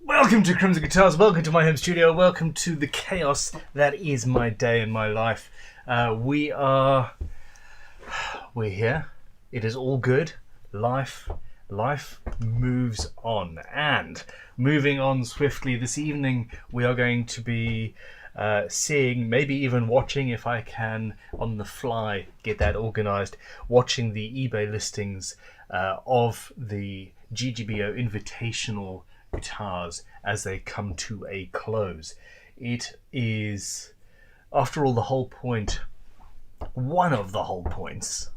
Welcome to Crimson Guitars, welcome to my home studio, welcome to the chaos that is my day and my life. We're here. It is all good. Life moves on. And moving on swiftly, this evening we are going to be seeing, maybe even watching if I can on the fly get that organized, watching the eBay listings of the Ggbo Invitational guitars as they come to a close. It is, after all, the whole point, one of the whole points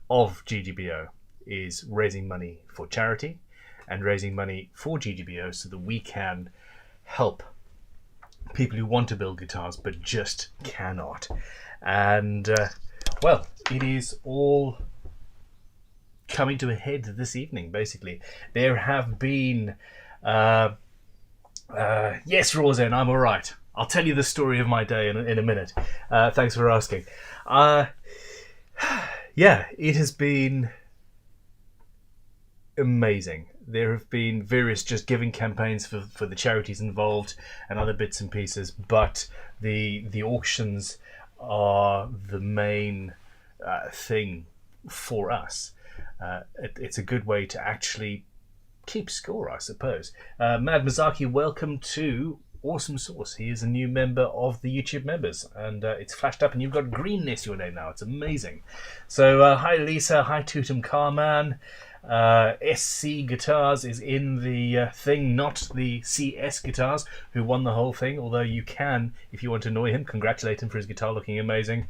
of Ggbo is raising money for charity and raising money for Ggbo so that we can help people who want to build guitars but just cannot. And well, it is all coming to a head this evening. Basically, there have been yes, Rosen, I'm all right. I'll tell you the story of my day in a minute. Thanks for asking. Yeah, it has been amazing. There have been various just giving campaigns for the charities involved and other bits and pieces, but the auctions are the main thing for us. It's a good way to actually keep score, I suppose. Mad Mazaki, welcome to Awesome Sauce. He is a new member of the YouTube members, and it's flashed up and you've got green next to your name now. It's amazing. So hi Lisa, hi Tutum Carman. SC Guitars is in the thing, not the CS Guitars, who won the whole thing, although you can, if you want to annoy him, congratulate him for his guitar looking amazing,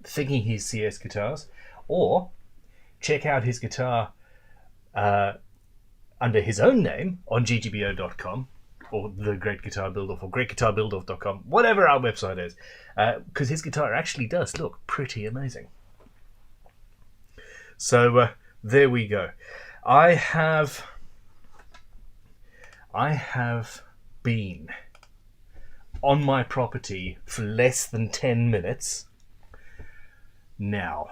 thinking he's CS Guitars, or check out his guitar under his own name on ggbo.com or The Great Guitar Build-Off or greatguitarbuildoff.com, whatever our website is, because his guitar actually does look pretty amazing. So there we go. I have been on my property for less than 10 minutes now.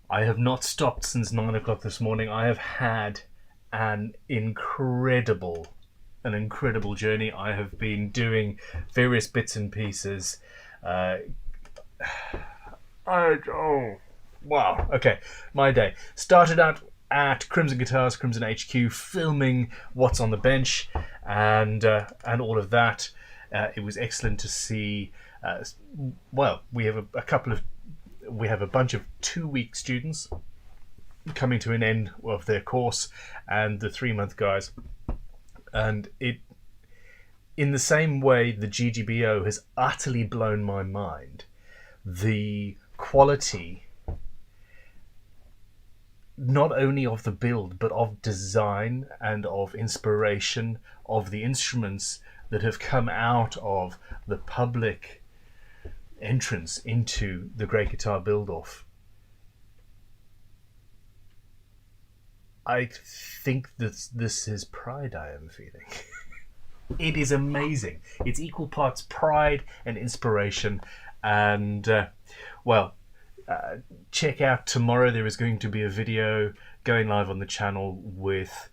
I have not stopped since 9 o'clock this morning. I have had an incredible journey. I have been doing various bits and pieces. Oh, wow. Okay, my day. Started out at Crimson Guitars, Crimson HQ, filming what's on the bench and all of that. It was excellent to see. Well, we have we have a bunch of 2-week students coming to an end of their course, and the 3-month guys. And it, in the same way, the Ggbo has utterly blown my mind. The quality, not only of the build, but of design and of inspiration of the instruments that have come out of the public entrance into the Great Guitar Build-Off. I think that this is pride I am feeling. It is amazing. It's equal parts pride and inspiration. And well, check out tomorrow. There is going to be a video going live on the channel with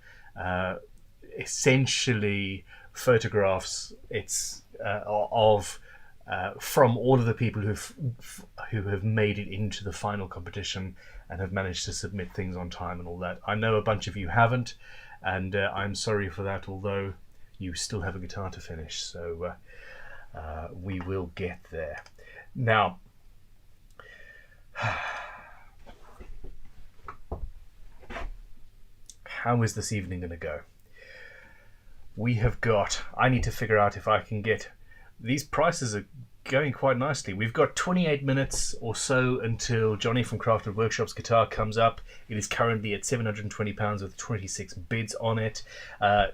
essentially photographs. It's of from all of the people who have made it into the final competition and have managed to submit things on time and all that. I know a bunch of you haven't, and I'm sorry for that, although you still have a guitar to finish, so we will get there. Now, how is this evening going to go? We have got, I need to figure out if I can get, these prices are going quite nicely. We've got 28 minutes or so until Johnny from Crafted Workshop's guitar comes up. It is currently at £720 with 26 bids on it.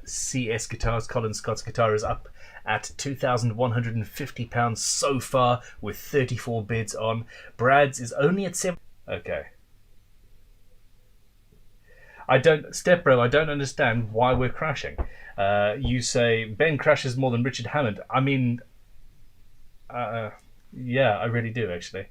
CS Guitars, Colin Scott's guitar, is up at £2,150 so far with 34 bids on. Brad's is only at 7. Okay. Step Bro, I don't understand why we're crashing. You say Ben crashes more than Richard Hammond. I mean, yeah, I really do actually.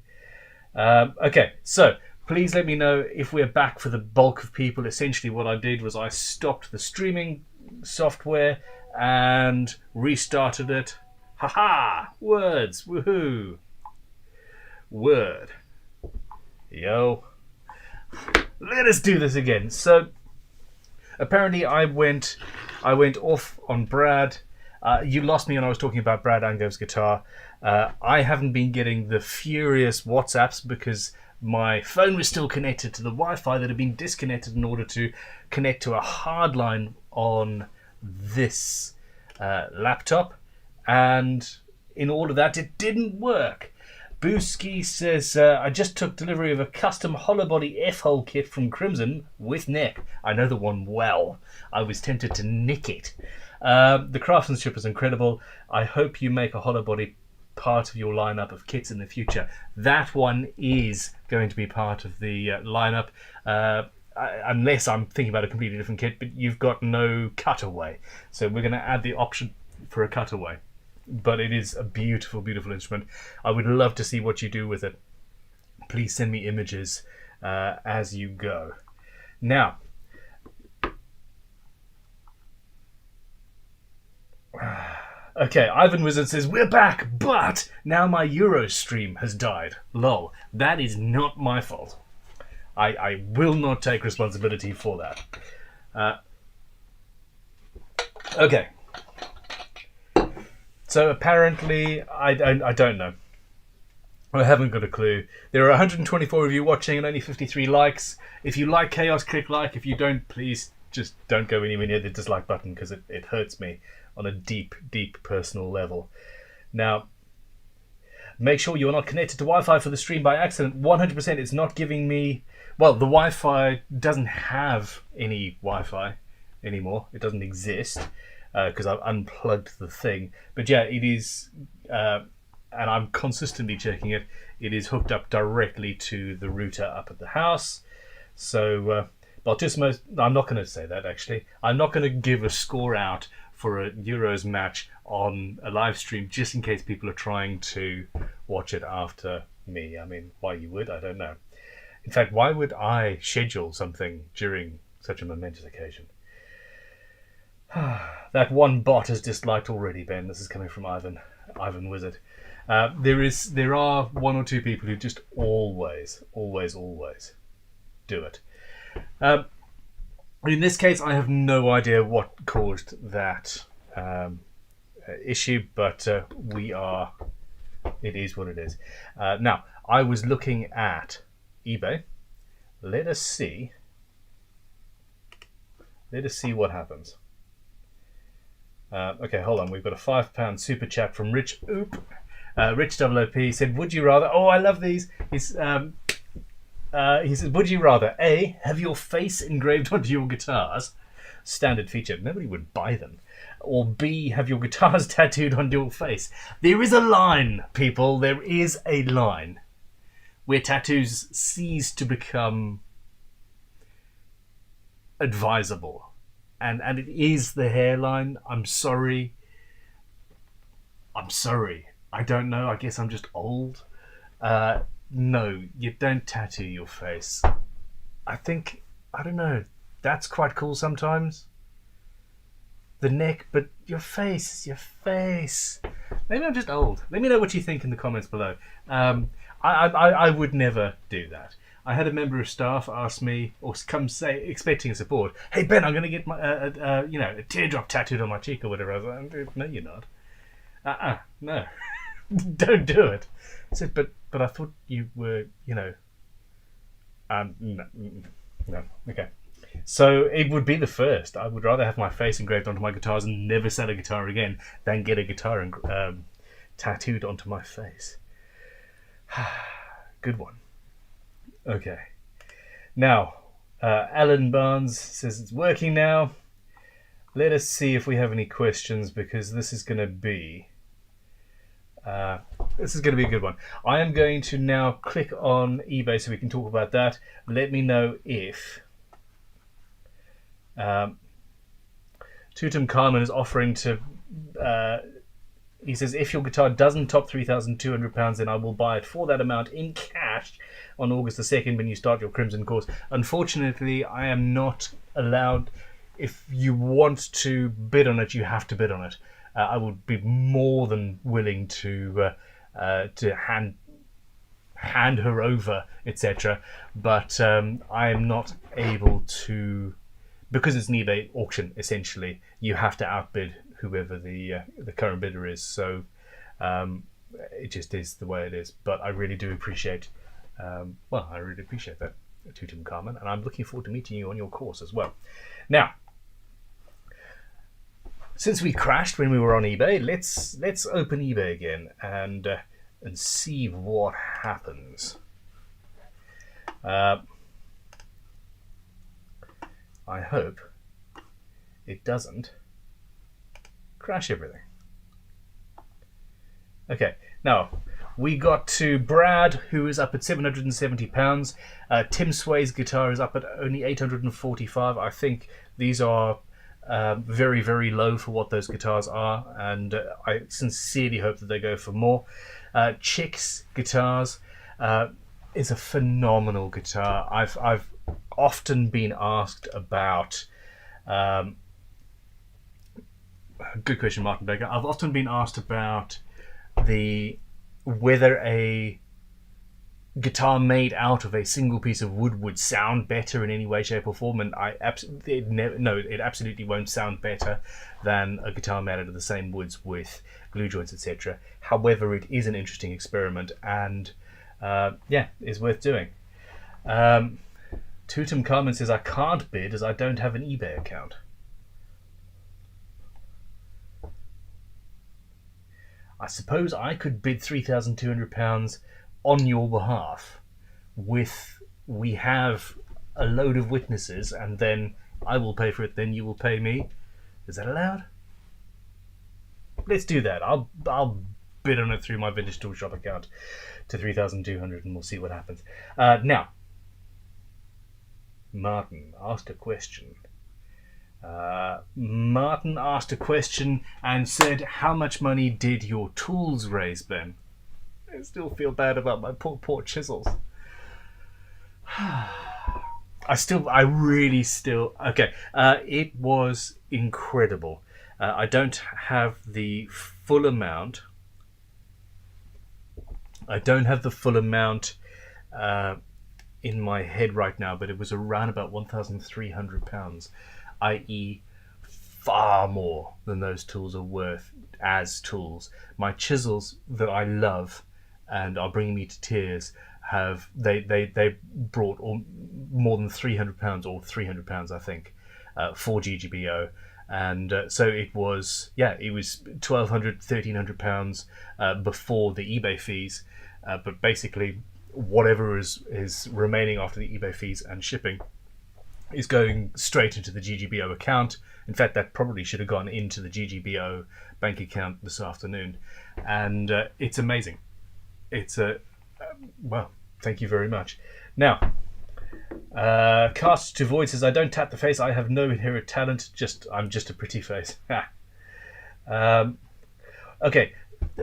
Okay, so Please let me know if we're back for the bulk of people. Essentially what I did was I stopped the streaming software and restarted it. Haha! Words! Woohoo! Word. Yo. Let us do this again. So, apparently I went off on Brad. You lost me when I was talking about Brad Angove's guitar. I haven't been getting the furious WhatsApps because my phone was still connected to the Wi-Fi that had been disconnected in order to connect to a hard line on this laptop. And in all of that, it didn't work. Booski says, I just took delivery of a custom hollow body F-hole kit from Crimson with neck. I know the one well. I was tempted to nick it. The craftsmanship is incredible. I hope you make a hollow body part of your lineup of kits in the future. That one is going to be part of the lineup, unless I'm thinking about a completely different kit, but you've got no cutaway. So we're going to add the option for a cutaway. But it is a beautiful, beautiful instrument. I would love to see what you do with it. Please send me images as you go. Now, okay, Ivan Wizard says, we're back, but now my Euro stream has died. Lol, that is not my fault. I will not take responsibility for that. Okay. So apparently, I don't know. I haven't got a clue. There are 124 of you watching and only 53 likes. If you like Chaos, click like. If you don't, please just don't go anywhere near the dislike button because it hurts me on a deep, deep personal level. Now, make sure you're not connected to Wi-Fi for the stream by accident. 100% it's not giving me... Well, the Wi-Fi doesn't have any Wi-Fi anymore. It doesn't exist. Because I've unplugged the thing. But yeah, it is, and I'm consistently checking it, it is hooked up directly to the router up at the house. So, I'm not going to say that actually. I'm not going to give a score out for a Euros match on a live stream just in case people are trying to watch it after me. I mean, why you would, I don't know. In fact, why would I schedule something during such a momentous occasion? That one bot is disliked already, Ben. This is coming from Ivan Wizard. There are one or two people who just always do it. In this case, I have no idea what caused that issue, but it is what it is. Now, I was looking at eBay. Let us see what happens. Okay, hold on. We've got a £5 super chat from Rich Oop. Rich OOP said, would you rather... Oh, I love these. He says, would you rather A, have your face engraved onto your guitars? Standard feature. Nobody would buy them. Or B, have your guitars tattooed on your face? There is a line, people. There is a line where tattoos cease to become advisable. And it is the hairline. I'm sorry. I don't know. I guess I'm just old. No, you don't tattoo your face. I don't know. That's quite cool sometimes. The neck, but your face. Maybe I'm just old. Let me know what you think in the comments below. I would never do that. I had a member of staff ask me, or come say, expecting support, hey Ben, I'm going to get my, a teardrop tattooed on my cheek or whatever. I was like, no, you're not. No, don't do it. I said, but I thought you were, no, okay. So it would be the first. I would rather have my face engraved onto my guitars and never sell a guitar again than get a guitar tattooed onto my face. Good one. Okay. Now, Alan Barnes says it's working now. Let us see if we have any questions because this is going to be a good one. I am going to now click on eBay so we can talk about that. Let me know if Tutankhamun is offering to. He says if your guitar doesn't top £3,200, then I will buy it for that amount in cash on August the 2nd when you start your Crimson course. Unfortunately, I am not allowed. If you want to bid on it, you have to bid on it. I would be more than willing to hand her over, etc. But I am not able to, because it's an eBay auction. Essentially, you have to outbid whoever the current bidder is. So it just is the way it is. But I really do appreciate. I really appreciate that, Tutankhamun, and I'm looking forward to meeting you on your course as well. Now, since we crashed when we were on eBay, let's open eBay again and see what happens. I hope it doesn't crash everything. Okay, now we got to Brad, who is up at £770. Tim Sway's guitar is up at only £845. I think these are very, very low for what those guitars are, and I sincerely hope that they go for more. Chick's guitars is a phenomenal guitar. I've often been asked about. Good question, Martin Baker. I've often been asked about whether a guitar made out of a single piece of wood would sound better in any way, shape, or form, and it absolutely won't sound better than a guitar made out of the same woods with glue joints, etc. However, it is an interesting experiment, and it's worth doing. Tutankhamun says, I can't bid as I don't have an eBay account. I suppose I could bid £3,200 on your behalf. We have a load of witnesses, and then I will pay for it, then you will pay me. Is that allowed? Let's do that. I'll bid on it through my Vintage Tool Shop account to £3,200, and we'll see what happens. Now, Martin asked a question. Martin asked a question and said, how much money did your tools raise, Ben? I still feel bad about my poor chisels. Okay. It was incredible. I don't have the full amount. In my head right now, but it was around about £1,300, i.e. far more than those tools are worth as tools. My chisels that I love and are bringing me to tears they brought more than £300 or £300, I think, for Ggbo. And so it was £1,200, £1,300 before the eBay fees, but basically whatever is remaining after the eBay fees and shipping is going straight into the Ggbo account. In fact, that probably should have gone into the Ggbo bank account this afternoon, and it's amazing. It's thank you very much. Now, Cast to Void says, I don't tap the face, I have no inherent talent, I'm just a pretty face. Okay,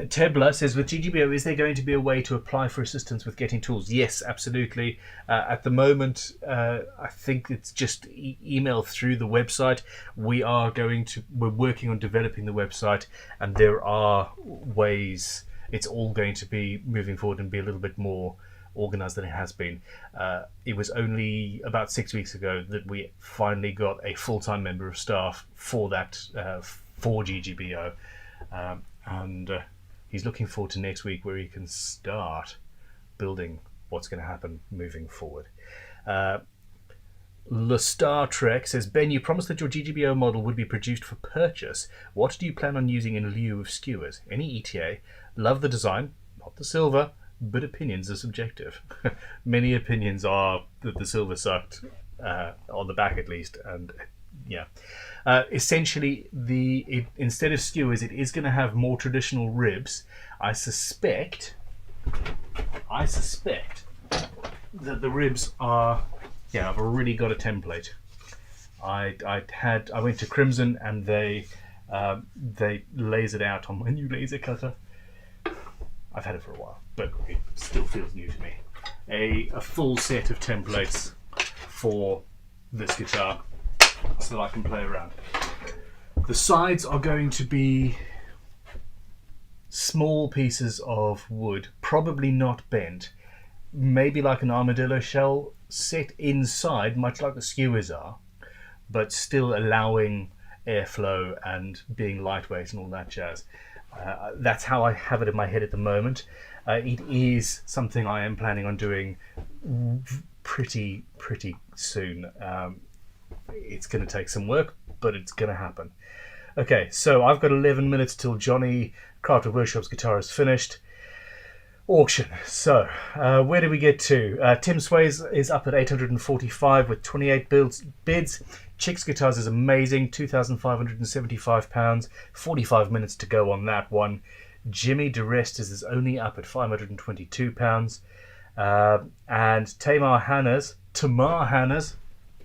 Tebla says, with Ggbo, is there going to be a way to apply for assistance with getting tools? Yes, absolutely. At the moment, I think it's just email through the website. We're working on developing the website, and there are ways. It's all going to be moving forward and be a little bit more organised than it has been. It was only about 6 weeks ago that we finally got a full-time member of staff for that, for Ggbo. And he's looking forward to next week where he can start building what's going to happen moving forward. Le Star Trek says, Ben, you promised that your Ggbo model would be produced for purchase. What do you plan on using in lieu of skewers? Any ETA? Love the design, not the silver, but opinions are subjective. Many opinions are that the silver sucked, on the back at least, and yeah. Essentially, instead of skewers, it is going to have more traditional ribs. I suspect that the ribs are. Yeah, I've already got a template. I went to Crimson and they lasered out on my new laser cutter. I've had it for a while, but it still feels new to me. a full set of templates for this guitar so that I can play around. The sides are going to be small pieces of wood, probably not bent, maybe like an armadillo shell set inside, much like the skewers are, but still allowing airflow and being lightweight and all that jazz. That's how I have it in my head at the moment. It is something I am planning on doing pretty soon. It's going to take some work, but it's going to happen. Okay, so I've got 11 minutes till Johnny Crafted Workshop's guitar is finished. Auction. So, where do we get to? Tim Sway's is up at 845 with 28 bids. Chick's Guitars is amazing, £2,575, 45 minutes to go on that one. Jimmy DeRestis is only up at £522. And Tamar Hanna's,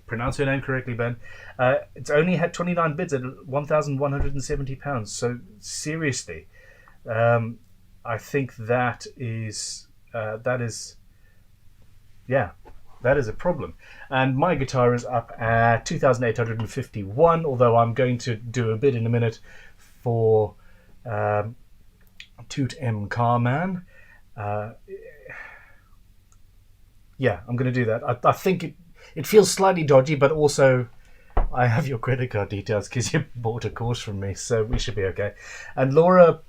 pronounce your name correctly, Ben, it's only had 29 bids at £1,170. So, seriously, I think that is a problem. And my guitar is up at 2,851, although I'm going to do a bid in a minute for Toot M Carman. I'm going to do that. I think it feels slightly dodgy, but also I have your credit card details because you bought a course from me, so we should be okay. And Laura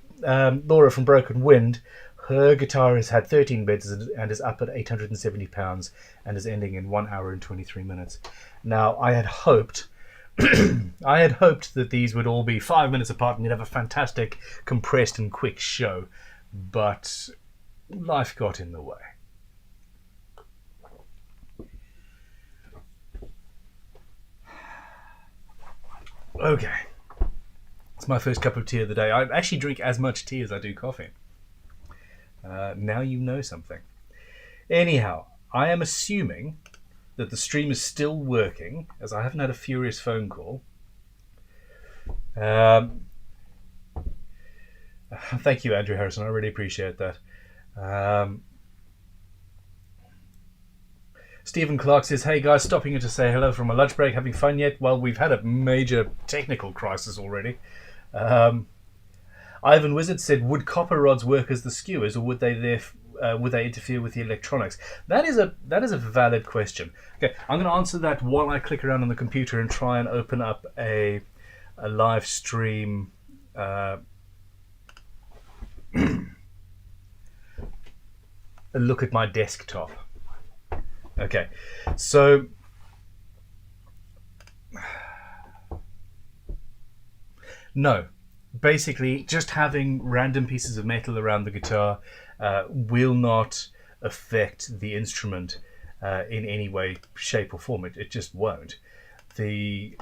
from Broken Wind, her guitar has had 13 bids and is up at £870 and is ending in 1 hour and 23 minutes. Now, I had hoped that these would all be 5 minutes apart and you'd have a fantastic, compressed and quick show, but life got in the way. Okay. It's my first cup of tea of the day. I actually drink as much tea as I do coffee. Now you know something. Anyhow, I am assuming that the stream is still working, as I haven't had a furious phone call. Thank you, Andrew Harrison. I really appreciate that. Stephen Clark says, hey guys, stopping in to say hello from a lunch break. Having fun yet? Well, we've had a major technical crisis already. Ivan Wizard said, would copper rods work as the skewers, or would they interfere with the electronics? That is a valid question. Okay, I'm going to answer that while I click around on the computer and try and open up a live stream. A look at my desktop. Okay, so no. Basically, just having random pieces of metal around the guitar will not affect the instrument in any way, shape, or form. It just won't. The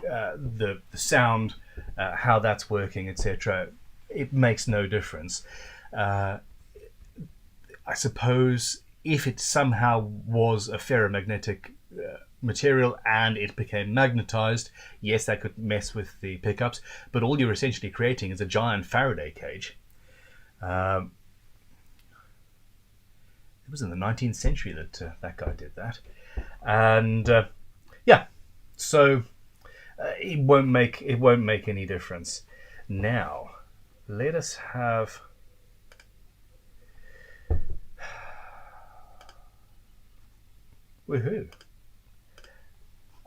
sound, how that's working, etc., it makes no difference. I suppose if it somehow was a ferromagnetic material and it became magnetized, yes, that could mess with the pickups, but all you're essentially creating is a giant Faraday cage. It was in the 19th century that that guy did that, and so it won't make any difference. Now, let us have. Woohoo!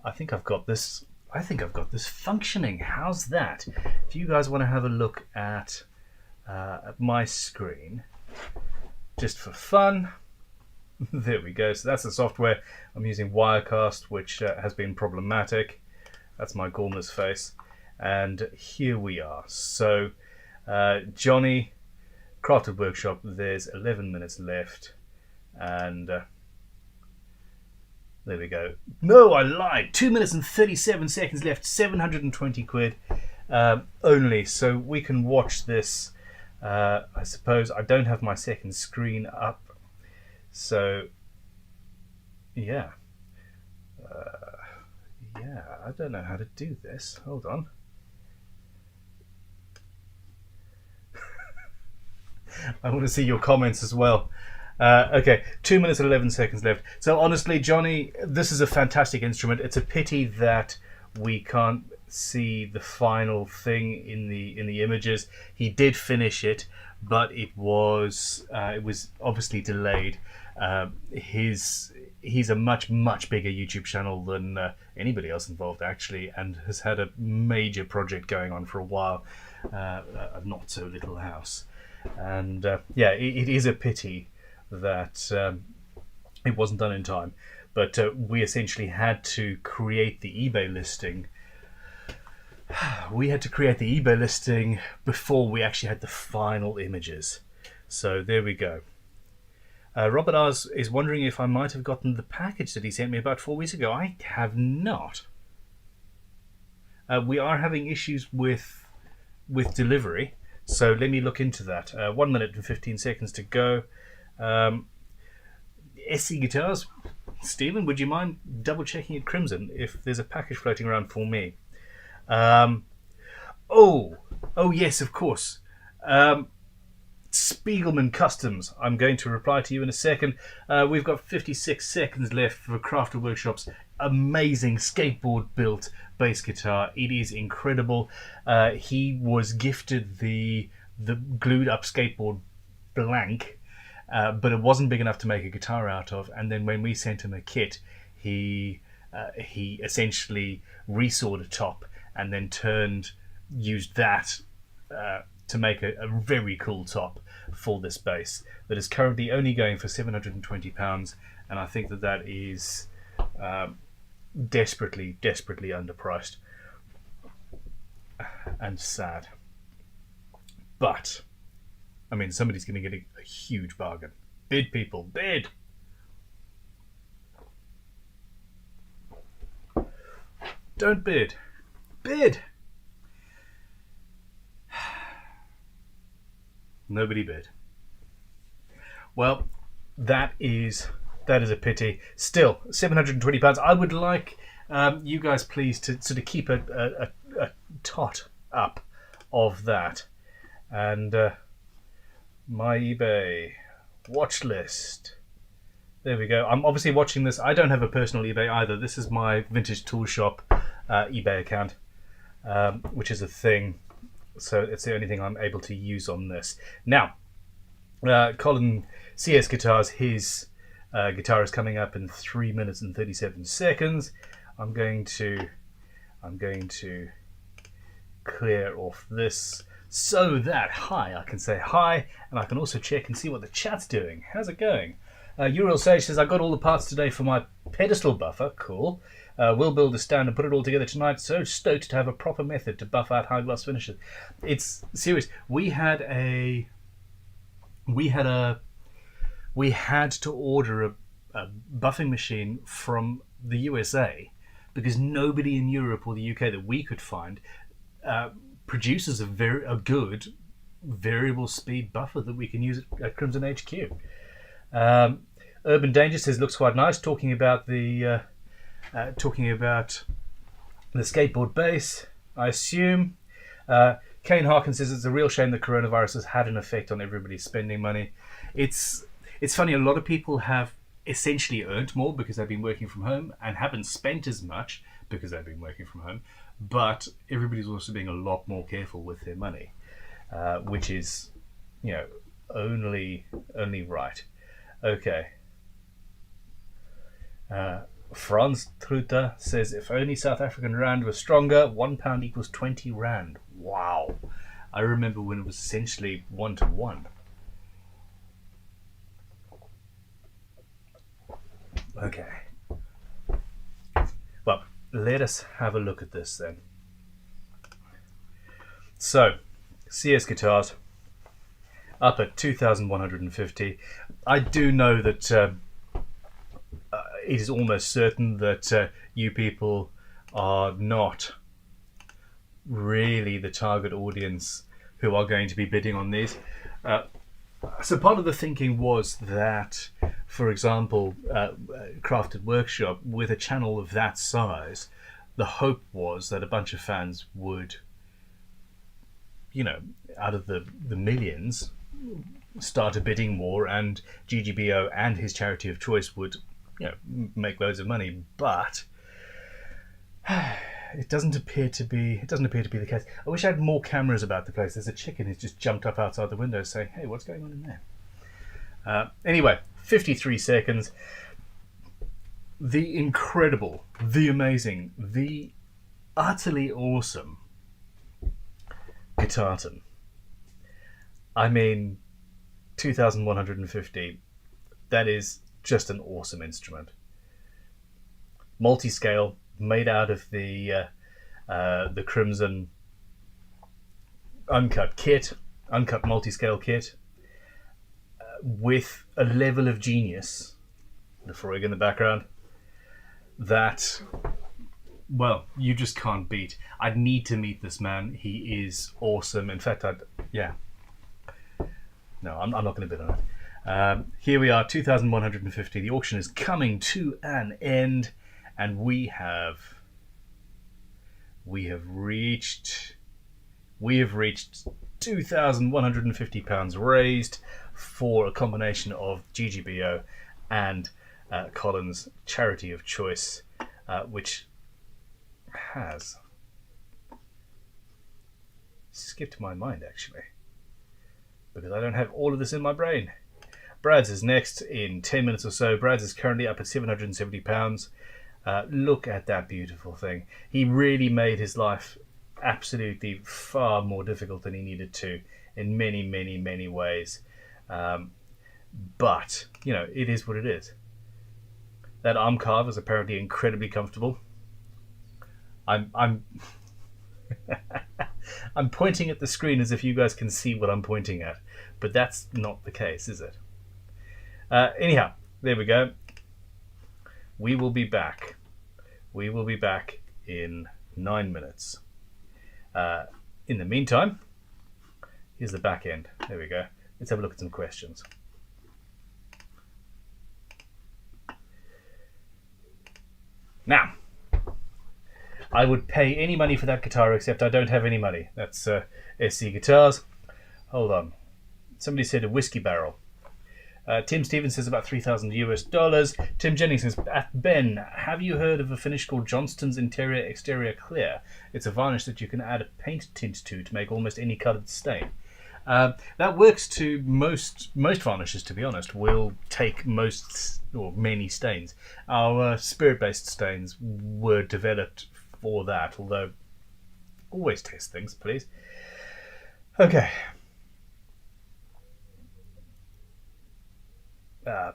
I think I've got this functioning. How's that? If you guys want to have a look at my screen, just for fun, there we go. So that's the software. I'm using Wirecast, which has been problematic. That's my Gormless face, and here we are. So Johnny Crafted Workshop. There's 11 minutes left, and. There we go. No, I lied. 2 minutes and 37 seconds left. 720 quid only. So we can watch this. I suppose I don't have my second screen up. So, yeah. I don't know how to do this. Hold on. I want to see your comments as well. Okay, 2 minutes and 11 seconds left. So honestly, Johnny, this is a fantastic instrument. It's a pity that we can't see the final thing in the images. He did finish it, but it was obviously delayed. He's a much bigger YouTube channel than anybody else involved actually, and has had a major project going on for a while, a not so little house, and yeah, it is a pity that it wasn't done in time. But we essentially had to create the eBay listing. We had to create the eBay listing before we actually had the final images. So there we go. Robert R is wondering if I might have gotten the package that he sent me about 4 weeks ago. I have not. We are having issues with delivery, so let me look into that. 1 minute and 15 seconds to go. SC Guitars, Stephen, would you mind double checking at Crimson if there's a package floating around for me? Oh yes, of course. Spiegelman Customs. I'm going to reply to you in a second. We've got 56 seconds left for Crafter Workshop's amazing skateboard built bass guitar. It is incredible. He was gifted the glued up skateboard blank, but it wasn't big enough to make a guitar out of. And then when we sent him a kit, he essentially resawed a top and then used that to make a very cool top for this bass that is currently only going for £720, and I think that is desperately underpriced and sad. But I mean, somebody's going to get a huge bargain. Bid, people, bid! Don't bid. Bid! Nobody bid. Well, that is a pity. Still, £720. I would like you guys, please, to sort of keep a tot up of that. And my eBay watch list. There we go. I'm obviously watching this. I don't have a personal eBay either. This is my Vintage Tool Shop eBay account, which is a thing. So it's the only thing I'm able to use on this. Now, Colin CS Guitars, his guitar is coming up in 3 minutes and 37 seconds. I'm going to clear off this so that I can say hi, and I can also check and see what the chat's doing. How's it going? Uriel Sage says, I got all the parts today for my pedestal buffer. Cool. We'll build a stand and put it all together tonight. So stoked to have a proper method to buff out high gloss finishes. It's serious. We had to order a buffing machine from the USA because nobody in Europe or the UK that we could find produces a good variable speed buffer that we can use at Crimson HQ. Urban Danger says looks quite nice. Talking about the skateboard bass, I assume. Kane Harkin says it's a real shame that coronavirus has had an effect on everybody's spending money. It's funny. A lot of people have essentially earned more because they've been working from home and haven't spent as much because they've been working from home. But everybody's also being a lot more careful with their money, which is, only right. Okay. Franz Truter says, if only South African Rand was stronger, £1 equals 20 Rand. Wow. I remember when it was essentially 1 to 1. Okay. Well, let us have a look at this then. So, CS Guitars up at 2,150. I do know that it is almost certain that you people are not really the target audience who are going to be bidding on these. So part of the thinking was that, for example, Crafted Workshop, with a channel of that size, the hope was that a bunch of fans would, out of the millions, start a bidding war, and Ggbo and his charity of choice would, make loads of money. But it doesn't appear to be the case. I wish I had more cameras about the place. There's a chicken who's just jumped up outside the window saying, "Hey, what's going on in there?" Anyway, 53 seconds. The incredible, the amazing, the utterly awesome Guitarton. I mean, 2,150. That is just an awesome instrument. Multi-scale, made out of the Crimson uncut multi-scale kit, with a level of genius, the Freud in the background, that, well, you just can't beat. I'd need to meet this man. He is awesome. In fact, no, I'm not going to bid on it. Here we are, 2,150. The auction is coming to an end, and we have reached £2,150 raised for a combination of Ggbo and Colin's charity of choice, which has skipped my mind, actually, because I don't have all of this in my brain. Brad's is next in 10 minutes or so. Brad's is currently up at £770. Look at that beautiful thing. He really made his life absolutely far more difficult than he needed to in many, many, many ways. But, it is what it is. That arm carve is apparently incredibly comfortable. I'm I'm pointing at the screen as if you guys can see what I'm pointing at, but that's not the case, is it? Anyhow, there we go. We will be back. We will be back in 9 minutes. In the meantime, here's the back end. There we go. Let's have a look at some questions. Now, I would pay any money for that guitar, except I don't have any money. That's SC Guitars. Hold on. Somebody said a whiskey barrel. Tim Stevens says about $3,000 US. Tim Jennings says, Ben, have you heard of a finish called Johnston's Interior Exterior Clear? It's a varnish that you can add a paint tint to make almost any coloured stain. That works to most varnishes, to be honest. Will take most or many stains. Our spirit-based stains were developed for that, although always test things, please. Okay.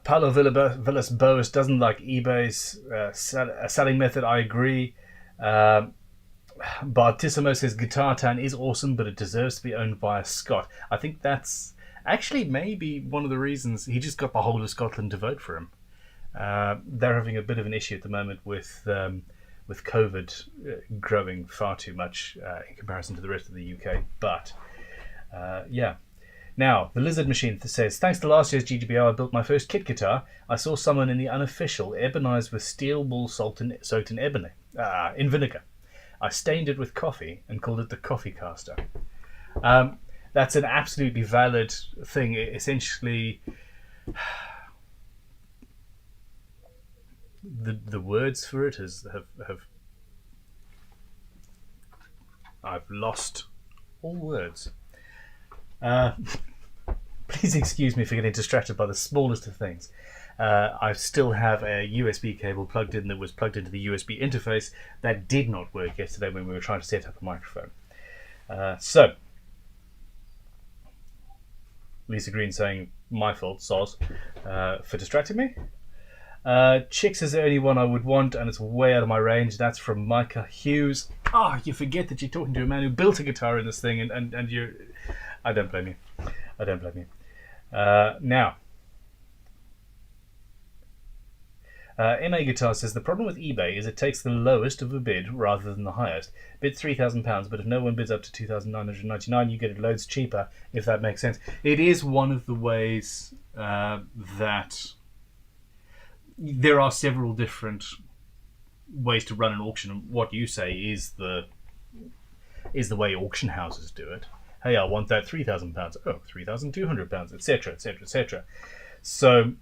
Paulo Villas Boas doesn't like eBay's selling method. I agree. Bartissimo says Guitartan is awesome, but it deserves to be owned by a Scot. I think that's actually maybe one of the reasons he just got the whole of Scotland to vote for him. They're having a bit of an issue at the moment with COVID growing far too much in comparison to the rest of the UK. But yeah. Now, the Lizard Machine says, thanks to last year's Ggbo, I built my first kit guitar. I saw someone in the unofficial ebonized with steel wool soaked in vinegar. I stained it with coffee and called it the coffee caster. That's an absolutely valid thing. Essentially, the words for it have I've lost all words. Please excuse me for getting distracted by the smallest of things. I still have a USB cable plugged in that was plugged into the USB interface that did not work yesterday when we were trying to set up a microphone. So, Lisa Green saying, my fault, soz, for distracting me. Chicks is the only one I would want, and it's way out of my range. That's from Micah Hughes. You forget that you're talking to a man who built a guitar in this thing, and you're... I don't blame you. I don't blame you. Now, MA Guitar says, the problem with eBay is it takes the lowest of a bid rather than the highest. Bid £3,000, but if no one bids up to $2,999, you get it loads cheaper, if that makes sense. It is one of the ways that there are several different ways to run an auction, and what you say is the way auction houses do it. Hey, I want that £3,000. Oh, £3,200, etc., etc., etc. So,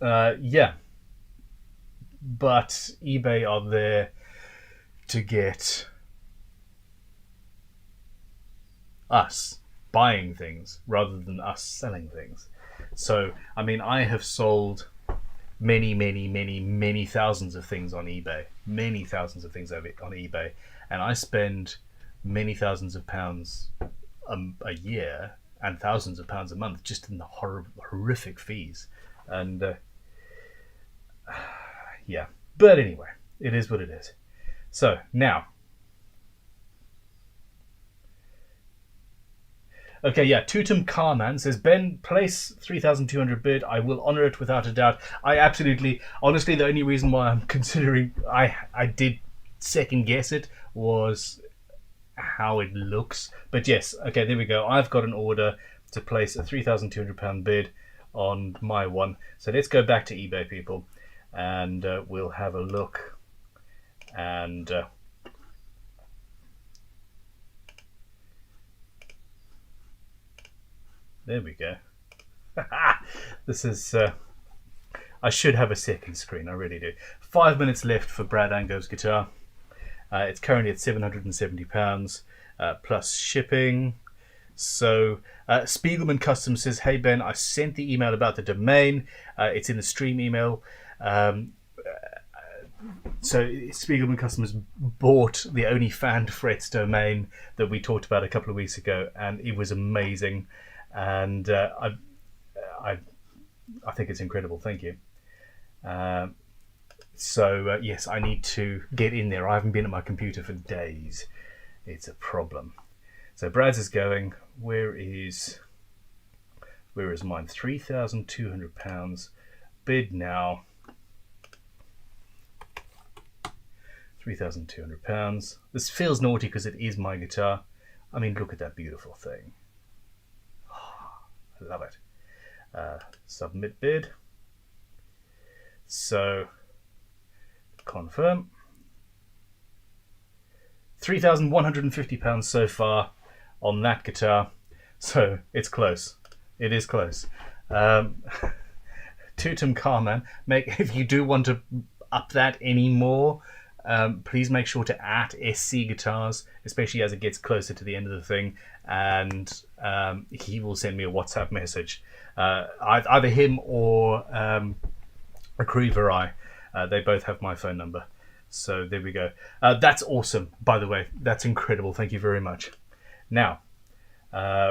yeah. But eBay are there to get us buying things rather than us selling things. So, I mean, I have sold many, many, many, many thousands of things on eBay. Many thousands of things on eBay. And I spend many thousands of pounds a year and thousands of pounds a month just in the horrific fees. And yeah. But anyway, it is what it is. So now, okay, yeah, Tutum Carman says, Ben, place 3,200 bid. I will honour it without a doubt. I absolutely, honestly, the only reason why I'm considering, I did second guess it was how it looks. But yes, okay, there we go. I've got an order to place a £3,200 bid on my one. So let's go back to eBay, people, and we'll have a look. And there we go. This is... I should have a second screen, I really do. 5 minutes left for Brad Angov's guitar. It's currently at £770 plus shipping. So Spiegelman Customs says, hey Ben, I sent the email about the domain. It's in the stream email. So Spiegelman Customs bought the Only Fan Frets domain that we talked about a couple of weeks ago, and it was amazing. And I think it's incredible. Thank you. So yes, I need to get in there. I haven't been at my computer for days. It's a problem. So Brad's is going. Where is mine? £3,200 bid now. £3,200. This feels naughty because it is my guitar. I mean, look at that beautiful thing. I love it. Submit bid. So confirm. £3,150 so far on that guitar. So it's close. It is close. Tutum Carman, if you do want to up that anymore, please make sure to @SC Guitars, especially as it gets closer to the end of the thing, and he will send me a WhatsApp message. Either him or a Creeverai. They both have my phone number. So there we go. That's awesome, by the way. That's incredible. Thank you very much. Now,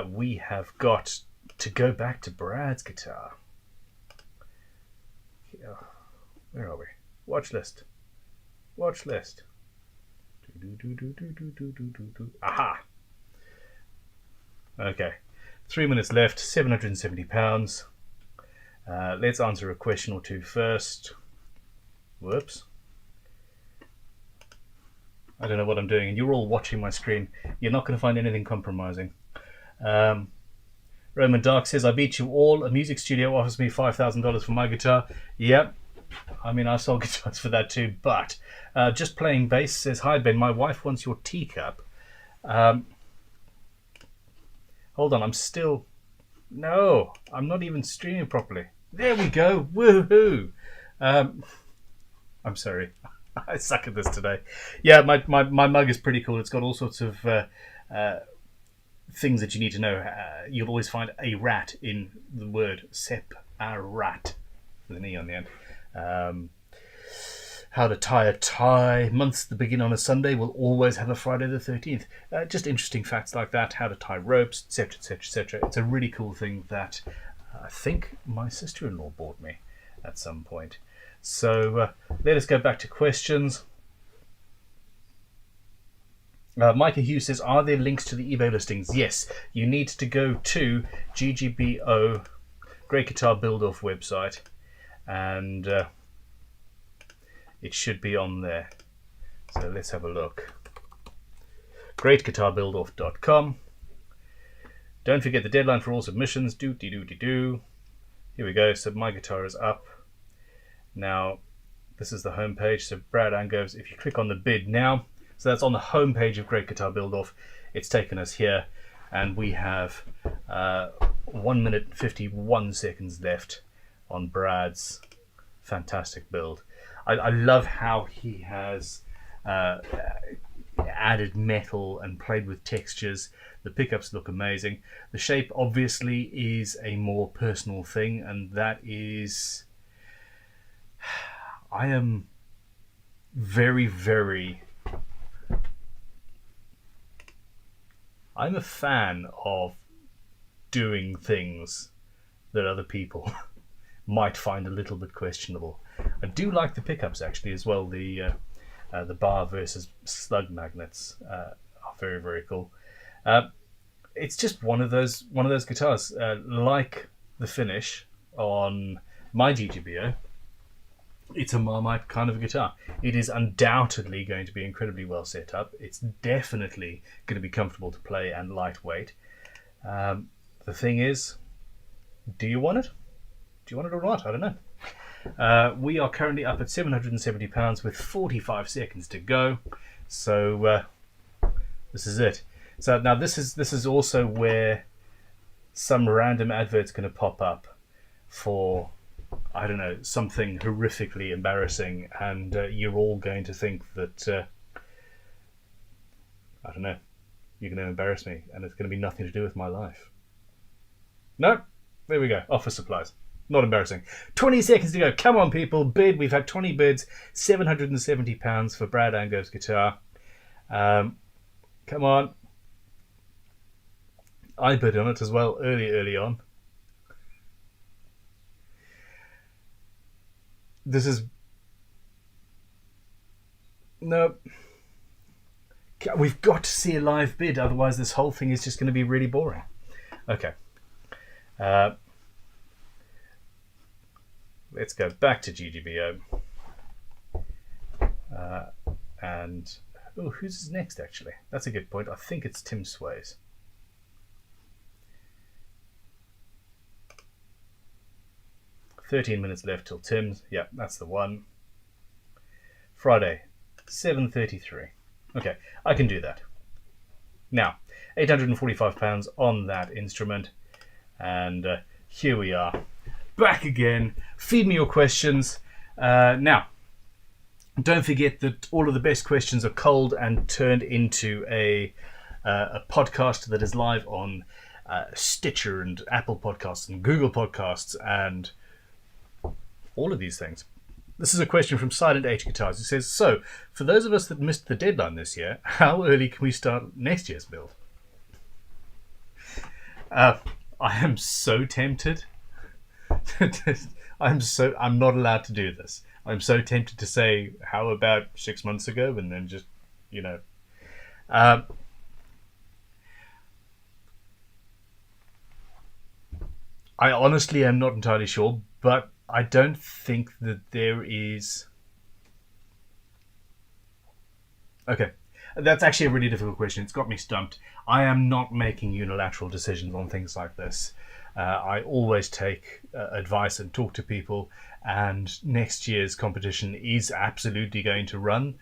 we have got to go back to Brad's guitar. Where are we? Watch list. Watch list. Aha! Okay. 3 minutes left, £770. Let's answer a question or two first. Whoops. I don't know what I'm doing, and you're all watching my screen. You're not going to find anything compromising. Roman Dark says, I beat you all. A music studio offers me $5,000 for my guitar. Yep. I mean, I've sold guitars for that too, but just playing bass says, hi Ben, my wife wants your teacup. Hold on, I'm still... No, I'm not even streaming properly. There we go. Woohoo! I'm sorry. I suck at this today. Yeah, my mug is pretty cool. It's got all sorts of things that you need to know. You'll always find a rat in the word separat, with an E on the end. How to tie a tie. Months that begin on a Sunday will always have a Friday the 13th. Just interesting facts like that. How to tie ropes, etc., etc., etc. It's a really cool thing that I think my sister-in-law bought me at some point. So let us go back to questions. Micah Hughes says, are there links to the eBay listings? Yes, you need to go to Ggbo, Great Guitar Build-Off website, and it should be on there. So let's have a look. GreatGuitarBuildoff.com. Don't forget the deadline for all submissions. Do. Here we go. So my guitar is up. Now, this is the home page. So Brad Angov's, if you click on the bid now, So that's on the home page of Great Guitar Build Off. It's taken us here, and we have 1 minute and 51 seconds left on Brad's fantastic build. I love how he has added metal and played with textures. The pickups look amazing. The shape obviously is a more personal thing, and that is... I am very, very... I'm a fan of doing things that other people might find a little bit questionable. I do like the pickups actually as well. The bar versus slug magnets are very, very cool. It's just one of those guitars. Like the finish on my Ggbo, it's a Marmite kind of guitar. It is undoubtedly going to be incredibly well set up. It's definitely going to be comfortable to play and lightweight. The thing is, do you want it? Do you want it or not? I don't know. We are currently up at £770 with 45 seconds to go. So this is it. So now this is also where some random advert's going to pop up for, I don't know, something horrifically embarrassing, and you're all going to think that I don't know, you're going to embarrass me, and it's going to be nothing to do with my life. No, there we go. Office supplies. Not embarrassing. 20 seconds to go. Come on, people. Bid. We've had 20 bids. £770 for Brad Ango's guitar. Come on. I bid on it as well early on. This is... No. We've got to see a live bid, otherwise this whole thing is just going to be really boring. Okay. Let's go back to Ggbo. And... oh, who's next, actually? That's a good point. I think it's Tim Sways. $13 left till Tim's. Yeah, that's the one. Friday, 7:33. Okay, I can do that. Now, £845 on that instrument. And here we are. Back again. Feed me your questions. Now, don't forget that all of the best questions are culled and turned into a podcast that is live on Stitcher and Apple Podcasts and Google Podcasts and all of these things. This is a question from Silent H Guitars. It says, so, for those of us that missed the deadline this year, how early can we start next year's build? I am so tempted. I'm not allowed to do this. I'm so tempted to say, how about 6 months ago? And then just, you know. I honestly am not entirely sure, but I don't think that there is... Okay, that's actually a really difficult question. It's got me stumped. I am not making unilateral decisions on things like this. I always take advice and talk to people, and next year's competition is absolutely going to run.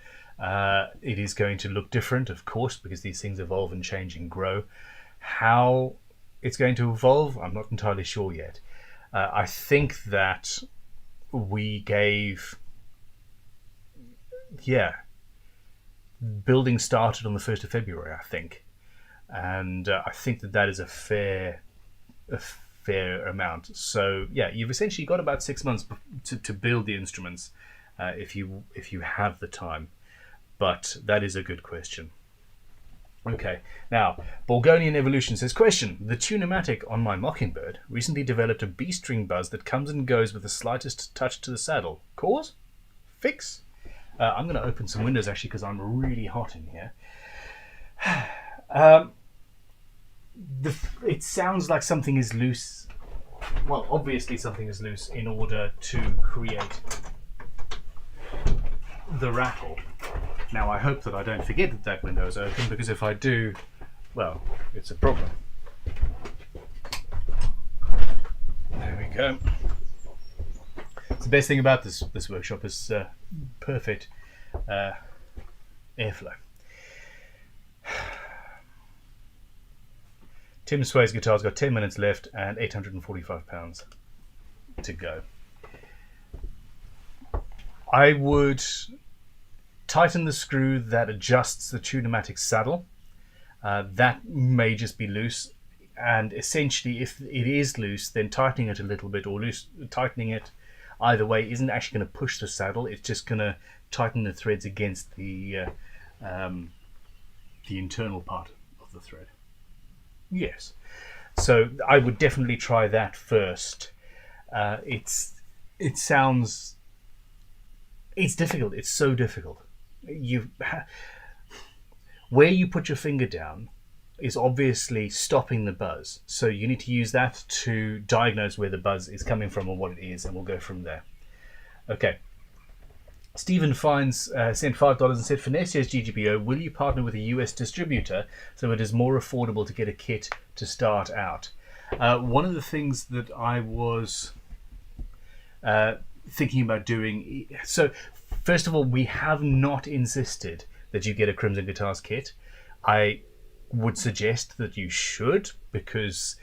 It is going to look different, of course, because these things evolve and change and grow. How it's going to evolve, I'm not entirely sure yet. I think that we gave... Yeah. Building started on the 1st of February, I think. And I think that is a fair amount. So, yeah, you've essentially got about 6 months to build the instruments if you have the time. But that is a good question. Okay, now, Borgonian Evolution says, question, the Tunematic on my Mockingbird recently developed a B-string buzz that comes and goes with the slightest touch to the saddle. Cause? Fix? I'm going to open some windows, actually, because I'm really hot in here. It sounds like something is loose. Well, obviously something is loose in order to create the rattle. Now, I hope that I don't forget that that window is open, because if I do, well, it's a problem. There we go. It's the best thing about this workshop is perfect airflow. Tim Sway's guitar's got 10 minutes left and £845 to go. I would tighten the screw that adjusts the Tune-o-matic saddle. That may just be loose, and essentially if it is loose, then tightening it a little bit, or tightening it either way isn't actually going to push the saddle. It's just going to tighten the threads against the internal part of the thread. Yes, so I would definitely try that first. It's difficult. It's so difficult. Where you put your finger down is obviously stopping the buzz. So you need to use that to diagnose where the buzz is coming from or what it is, and we'll go from there. Okay. Stephen Fines sent $5 and said, for next year's Ggbo, will you partner with a US distributor so it is more affordable to get a kit to start out? One of the things that I was thinking about doing... So, first of all, we have not insisted that you get a Crimson Guitars kit. I would suggest that you should, because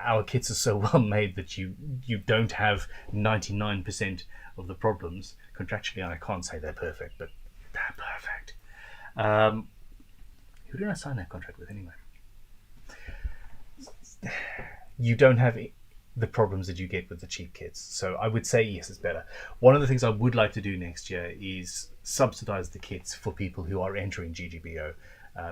our kits are so well made that you don't have 99% of the problems. Contractually, I can't say they're perfect, but they're perfect. Who did I sign that contract with anyway? You don't have the problems that you get with the cheap kits. So I would say yes, it's better. One of the things I would like to do next year is subsidize the kits for people who are entering Ggbo.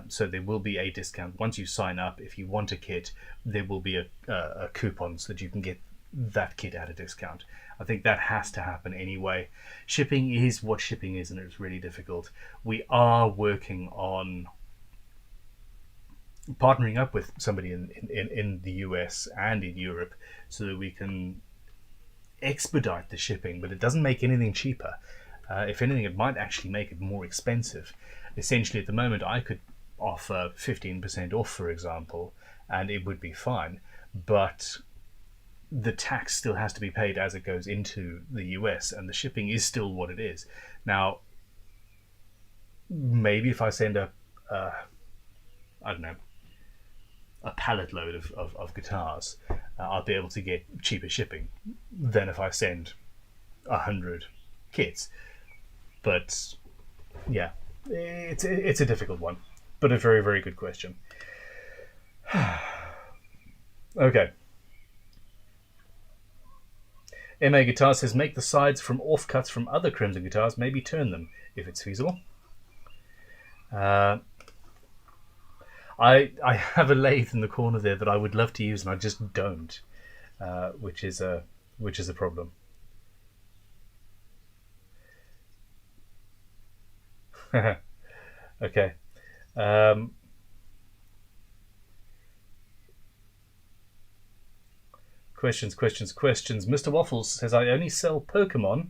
So there will be a discount. Once you sign up, if you want a kit, there will be a coupon so that you can get that kit at a discount. I think that has to happen anyway. Shipping is what shipping is, and it's really difficult. We are working on partnering up with somebody in the US and in Europe so that we can expedite the shipping, but it doesn't make anything cheaper. If anything, it might actually make it more expensive. Essentially, at the moment, I could offer 15% off, for example, and it would be fine, but the tax still has to be paid as it goes into the US, and the shipping is still what it is. Now, maybe if I send I don't know, a pallet load of guitars, I'll be able to get cheaper shipping than if I send 100 kits. But yeah, it's a difficult one, but a very, very good question. Okay. MA Guitar says, make the sides from offcuts from other Crimson guitars, maybe turn them if it's feasible. I have a lathe in the corner there that I would love to use, and I just don't, which is a problem. Okay. Questions. Mr. Waffles says, I only sell Pokemon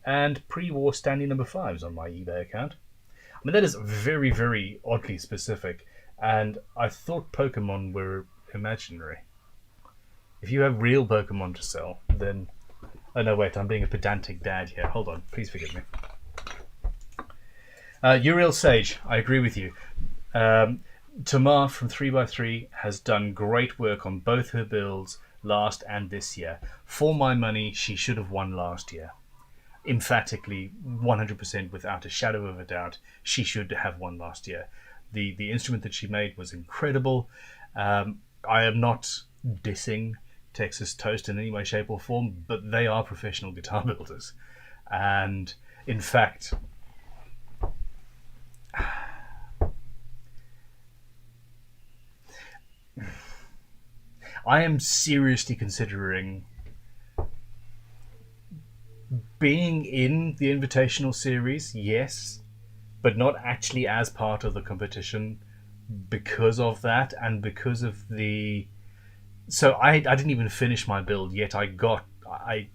and pre-war standing number 5s on my eBay account. I mean, that is very, very oddly specific, and I thought Pokemon were imaginary. If you have real Pokemon to sell, then... Oh no, wait, I'm being a pedantic dad here. Hold on, please forgive me. Uriel Sage, I agree with you. Tamar from 3x3 has done great work on both her builds last and this year. For my money, she should have won last year. Emphatically, 100%, without a shadow of a doubt, she should have won last year. The instrument that she made was incredible. I am not dissing Texas Toast in any way, shape or form, but they are professional guitar builders. And in fact, I am seriously considering being in the Invitational Series, yes, but not actually as part of the competition because of that, and because of the... So I didn't even finish my build yet. I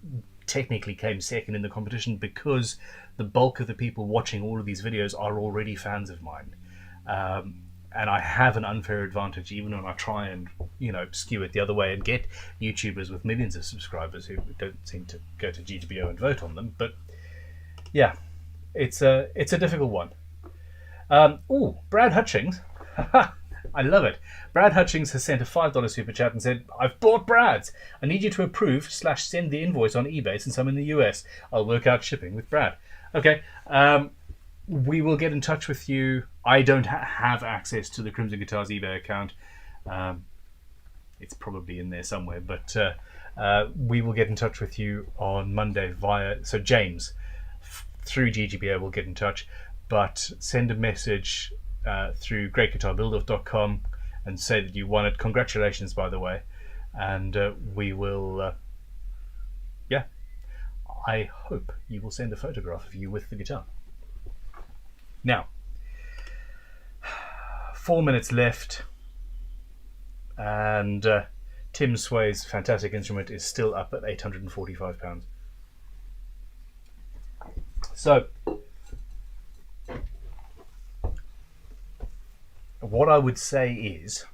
technically came second in the competition because the bulk of the people watching all of these videos are already fans of mine. And I have an unfair advantage even when I try and, skew it the other way and get YouTubers with millions of subscribers who don't seem to go to Ggbo and vote on them. But yeah, it's a difficult one. Brad Hutchings I love it. Brad Hutchings has sent a $5 super chat and said, I've bought Brad's. I need you to approve / send the invoice on eBay since I'm in the US. I'll work out shipping with Brad. Okay. We will get in touch with you. I don't have access to the Crimson Guitars eBay account. It's probably in there somewhere, but we will get in touch with you on Monday so James through Ggbo will get in touch, but send a message through greatguitarbuildoff.com and say that you won it. Congratulations, by the way. And we will, I hope you will send a photograph of you with the guitar. Now, 4 minutes left, and Tim Sway's fantastic instrument is still up at £845. So, what I would say is,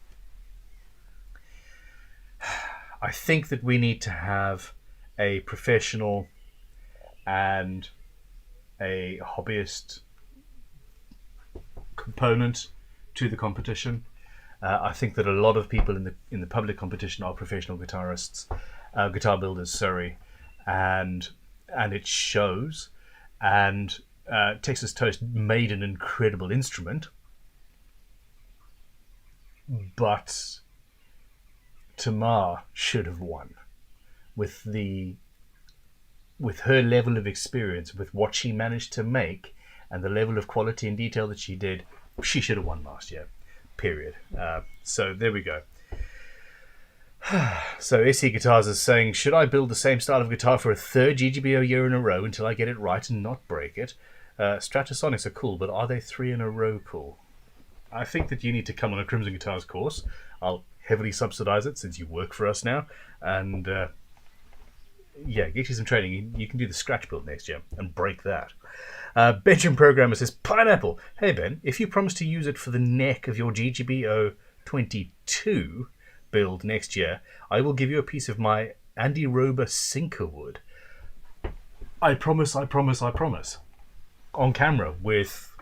I think that we need to have a professional and a hobbyist component to the competition. I think that a lot of people in the public competition are professional guitarists, guitar builders, sorry, and it shows. And Texas Toast made an incredible instrument, but Tamar should have won with her level of experience, with what she managed to make, and the level of quality and detail that she did. She should have won last year, period. So there we go. So SE Guitars is saying, should I build the same style of guitar for a third Ggbo year in a row until I get it right and not break it? Stratasonics are cool, but are they 3 in a row cool? I think that you need to come on a Crimson Guitars course. I'll heavily subsidize it since you work for us now. And get you some training. You can do the scratch build next year and break that. Benjamin Programmer says, Pineapple. Hey Ben, if you promise to use it for the neck of your Ggbo 22 build next year, I will give you a piece of my Andy Rober sinker wood. I promise. On camera with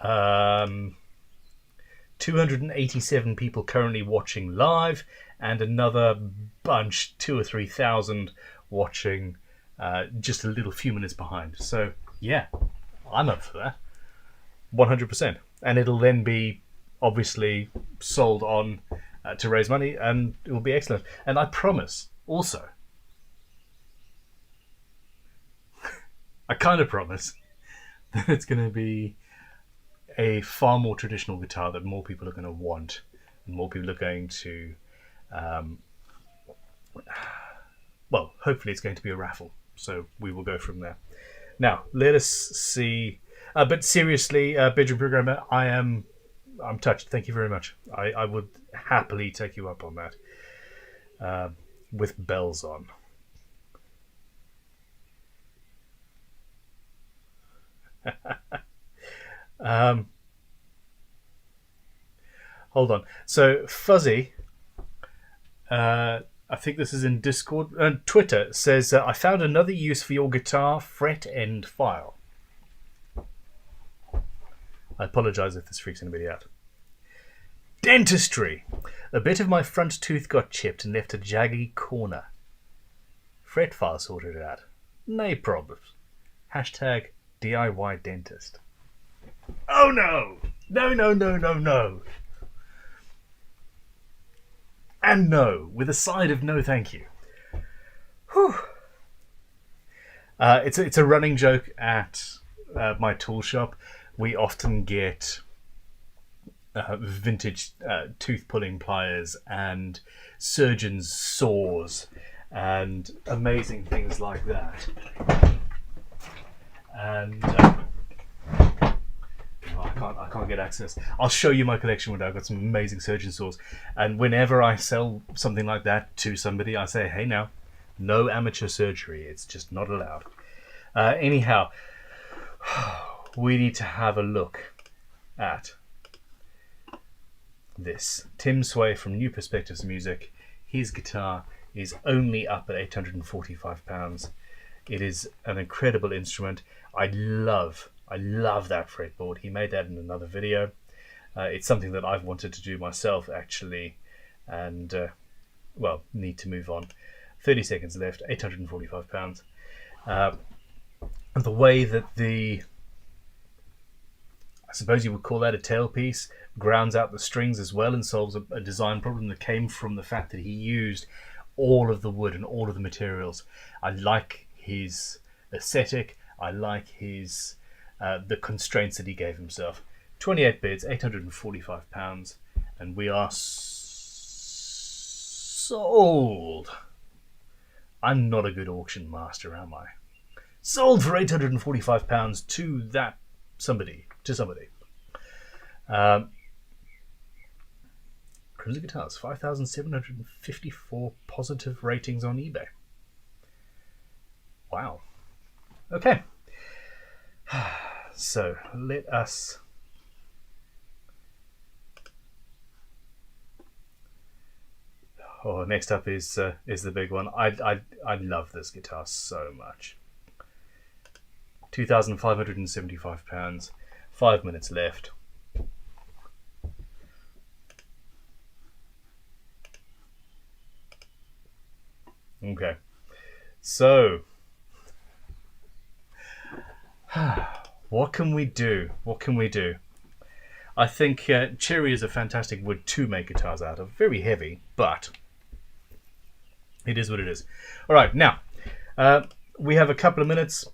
287 people currently watching live and another bunch, 2,000 or 3,000 watching just a little few minutes behind. So yeah, I'm up for that 100%, and it'll then be obviously sold on to raise money, and it will be excellent. And I promise also, I kind of promise that it's going to be a far more traditional guitar that more people are going to want, and more people are going to hopefully it's going to be a raffle, so we will go from there. Now let us see, but seriously, Bedroom Programmer, I'm touched. Thank you very much. I would happily take you up on that with bells on. Hold on. So Fuzzy, I think this is in Discord. Twitter says, I found another use for your guitar fret end file. I apologise if this freaks anybody out. Dentistry. A bit of my front tooth got chipped and left a jaggy corner. Fret file sorted it out. No problems. Hashtag DIY dentist. Oh no! No. And no, with a side of no thank you. Whew. It's a running joke at my tool shop. We often get vintage tooth pulling pliers and surgeon's saws and amazing things like that. And I can't get access. I'll show you my collection one day. I've got some amazing surgeon saws, and whenever I sell something like that to somebody, I say, hey now, no amateur surgery, it's just not allowed. Anyhow, we need to have a look at this. Tim Sway from New Perspectives Music. His guitar is only up at £845. It is an incredible instrument. I love that fretboard. He made that in another video. It's something that I've wanted to do myself, actually, and, need to move on. 30 seconds left, £845. The way that I suppose you would call that a tailpiece, grounds out the strings as well and solves a design problem that came from the fact that he used all of the wood and all of the materials. I like his aesthetic. I like his the constraints that he gave himself. 28 bids, £845, and we are sold. I'm not a good auction master, am I? Sold for £845 to somebody. Crimson Guitars, 5,754 positive ratings on eBay. Wow. Okay. So let us. Next up is the big one. I love this guitar so much. £2,575. 5 minutes left. Okay. So, what can we do? I think cherry is a fantastic wood to make guitars out of. Very heavy, but it is what it is. All right, now we have a couple of minutes.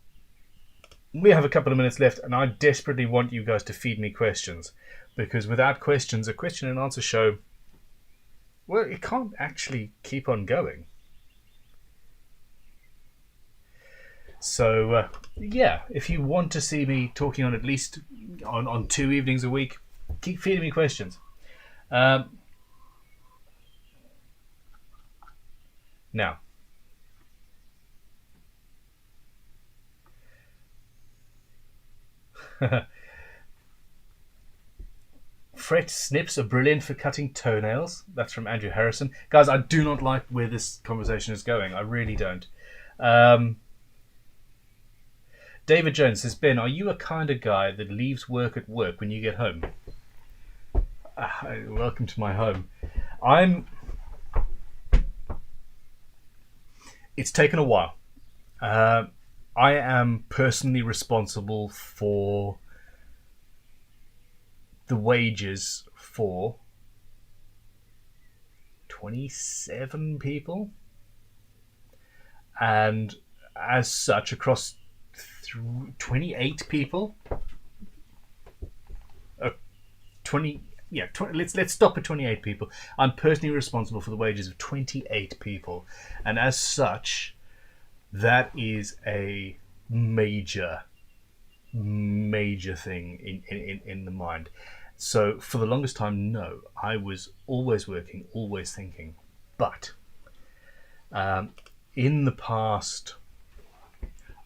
Left, and I desperately want you guys to feed me questions, because without questions, a question and answer show, well, it can't actually keep on going. So, if you want to see me talking on at least on 2 evenings a week, keep feeding me questions. Now, fret snips are brilliant for cutting toenails. That's from Andrew Harrison. Guys, I do not like where this conversation is going. I really don't. David Jones says, Ben, are you a kind of guy that leaves work at work when you get home? Welcome to my home. It's taken a while. I am personally responsible for the wages for 27 people, and as such, across 28 people, 20. Yeah, let's stop at 28 people. I'm personally responsible for the wages of 28 people, and as such, that is a major thing in the mind. So for the longest time, no, I was always working, always thinking. But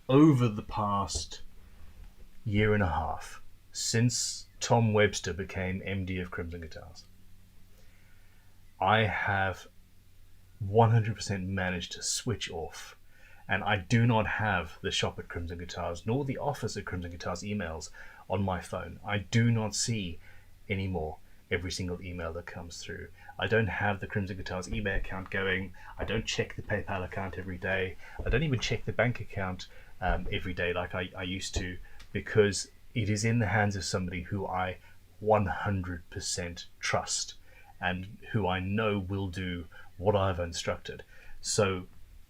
over the past year and a half, since Tom Webster became MD of Crimson Guitars, I have 100% managed to switch off, and I do not have the shop at Crimson Guitars nor the office at Crimson Guitars emails on my phone. I do not see anymore every single email that comes through. I don't have the Crimson Guitars eBay account going. I don't check the PayPal account every day. I don't even check the bank account every day like I used to, because it is in the hands of somebody who I 100% trust and who I know will do what I've instructed. So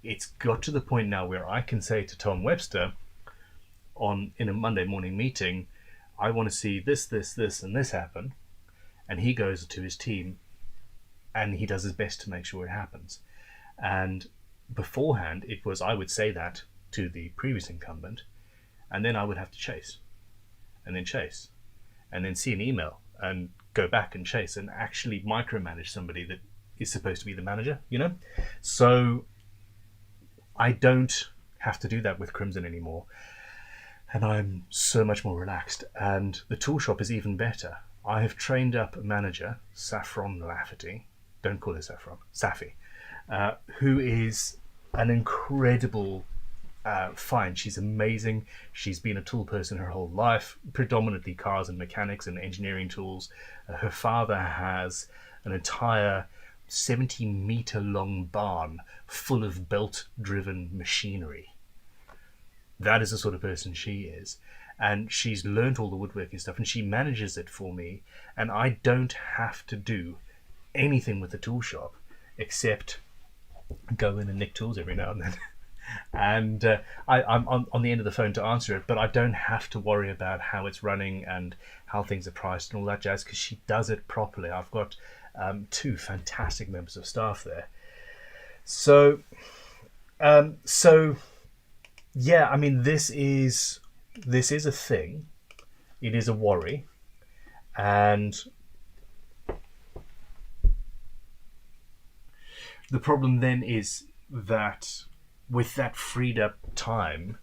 it's got to the point now where I can say to Tom Webster in a Monday morning meeting, I want to see this, and this happen. And he goes to his team and he does his best to make sure it happens. And beforehand, it was, I would say that to the previous incumbent, and then I would have to chase, and then see an email and go back and chase and actually micromanage somebody that is supposed to be the manager, So I don't have to do that with Crimson anymore, and I'm so much more relaxed. And the tool shop is even better. I have trained up a manager, Saffron Lafferty, don't call her Saffron, Safi, who is an incredible fine, she's amazing. She's been a tool person her whole life, predominantly cars and mechanics and engineering tools. Her father has an entire 70-meter long barn full of belt-driven machinery. That is the sort of person she is. And she's learnt all the woodworking stuff, and she manages it for me. And I don't have to do anything with the tool shop except go in and nick tools every now and then. And I'm on the end of the phone to answer it, but I don't have to worry about how it's running and how things are priced and all that jazz, because she does it properly. I've got 2 fantastic members of staff there. So yeah, I mean, this is a thing. It is a worry, and the problem then is that with that freed up time,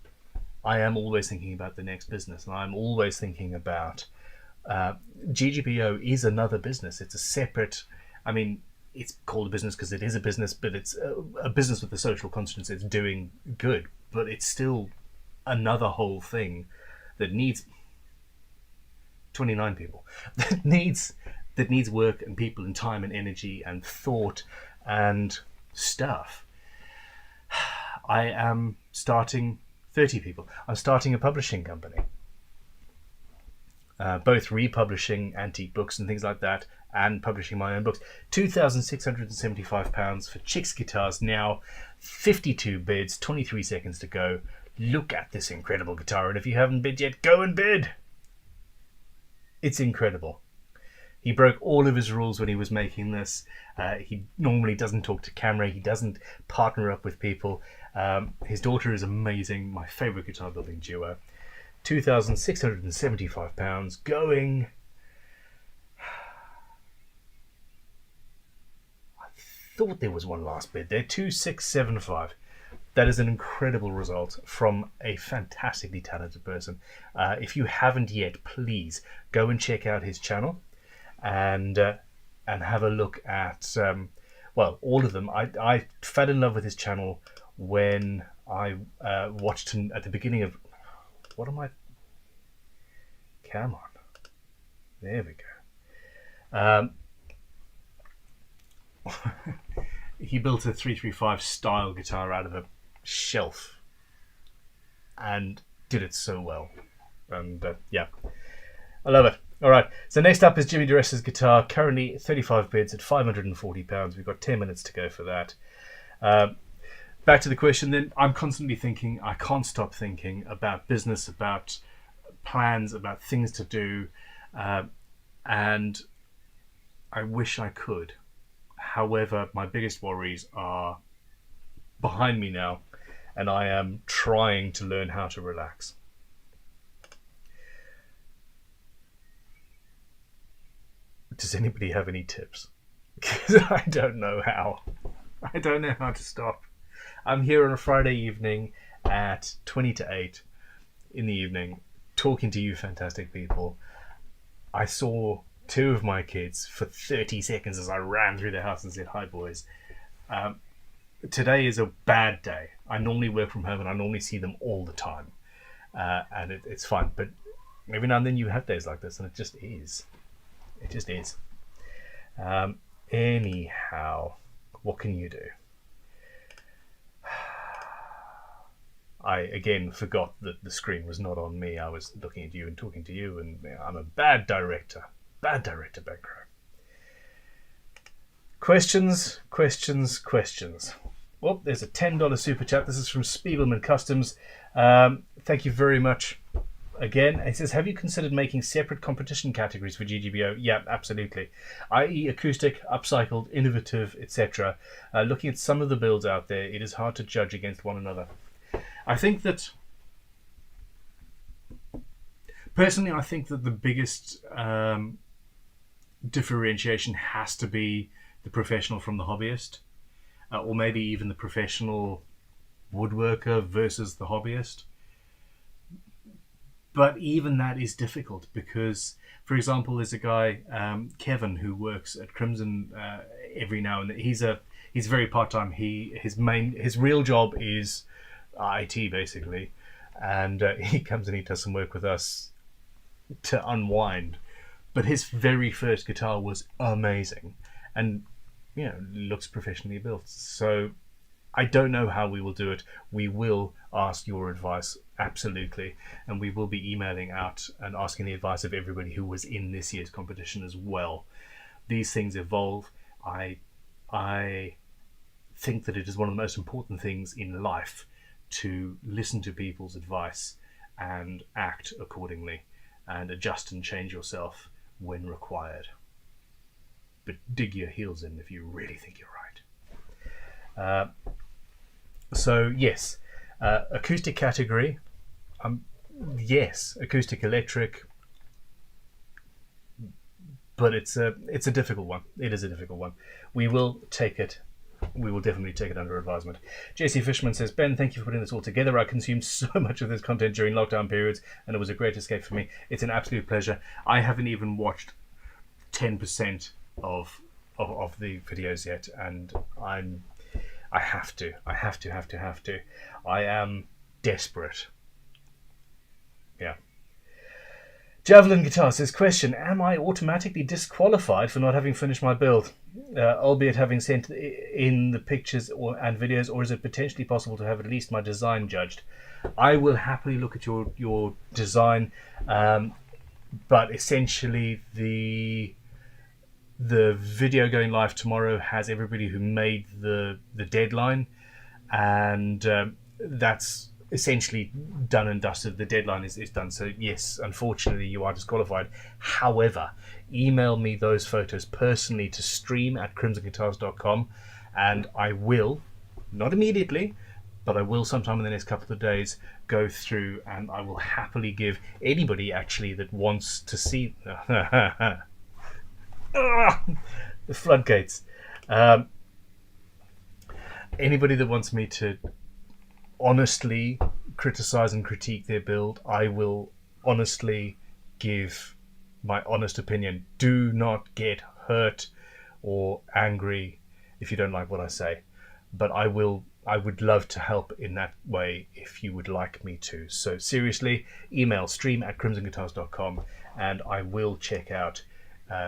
I am always thinking about the next business, and I'm always thinking about Ggbo is another business. It's a separate, I mean, it's called a business because it is a business, but it's a business with a social conscience. It's doing good, but it's still another whole thing that needs 29 people, that needs work and people and time and energy and thought and stuff. I am starting 30 people. I'm starting a publishing company, both republishing antique books and things like that, and publishing my own books. £2,675 for Chicks Guitars now, 52 bids, 23 seconds to go. Look at this incredible guitar, and if you haven't bid yet, go and bid. It's incredible. He broke all of his rules when he was making this. He normally doesn't talk to camera. He doesn't partner up with people. His daughter is amazing. My favourite guitar building duo. £2,675 going. I thought there was one last bid there. 2,675. That is an incredible result from a fantastically talented person. If you haven't yet, please go and check out his channel and have a look at all of them. I fell in love with his channel when I watched him at the beginning of come on, there we go. He built a 335 style guitar out of a shelf and did it so well, and yeah, I love it. All right, so next up is Jimmy DeRessa's guitar, currently 35 bids at £540. We've got 10 minutes to go for that. Back to the question then. I'm constantly thinking, I can't stop thinking about business, about plans, about things to do, and I wish I could. However, my biggest worries are behind me now, and I am trying to learn how to relax. Does anybody have any tips? Because I don't know how. I don't know how to stop. I'm here on a Friday evening at 20 to 8 in the evening, talking to you fantastic people. I saw 2 of my kids for 30 seconds as I ran through the house and said, "Hi, boys." Today is a bad day. I normally work from home and I normally see them all the time. And it's fun. But every now and then you have days like this, and it just is. It just is. Anyhow, what can you do? I, again, forgot that the screen was not on me. I was looking at you and talking to you, and I'm a bad director. Bad director, back row. Questions. Well, there's a $10 super chat. This is from Spiegelman Customs. Thank you very much. Again, it says, have you considered making separate competition categories for Ggbo? Yeah, absolutely. I.e. acoustic, upcycled, innovative, etc. Looking at some of the builds out there, it is hard to judge against one another. I think that, personally, I think that the biggest differentiation has to be the professional from the hobbyist, or maybe even the professional woodworker versus the hobbyist. But even that is difficult because, for example, there's a guy, Kevin, who works at Crimson every now and then. He's very part-time. His real job is IT basically, and he comes and he does some work with us to unwind. But his very first guitar was amazing, and looks professionally built. So I don't know how we will do it. We will ask your advice, absolutely, and we will be emailing out and asking the advice of everybody who was in this year's competition as well. These things evolve. I think that it is one of the most important things in life to listen to people's advice and act accordingly and adjust and change yourself when required. But dig your heels in if you really think you're right. So yes, acoustic category. Yes, acoustic electric, but it's a difficult one. It is a difficult one. We will take it. We will definitely take it under advisement. JC Fishman says, Ben, thank you for putting this all together. I consumed so much of this content during lockdown periods, and it was a great escape for me. It's an absolute pleasure. I haven't even watched 10% of the videos yet, and I have to. I am desperate. Yeah. Javelin Guitar says, question, am I automatically disqualified for not having finished my build, albeit having sent in the pictures and videos, or is it potentially possible to have at least my design judged? I will happily look at your design, but essentially the video going live tomorrow has everybody who made the deadline, and that's essentially done and dusted. The deadline is done. So yes, unfortunately you are disqualified. However, email me those photos personally to stream@crimsonguitars.com, and I will, not immediately, but I will sometime in the next couple of days go through, and I will happily give anybody actually that wants to see the floodgates. Anybody that wants me to honestly criticize and critique their build, I will honestly give my honest opinion. Do not get hurt or angry if you don't like what I say, but I would love to help in that way if you would like me to. So seriously, email stream@crimsonguitars.com and I will check out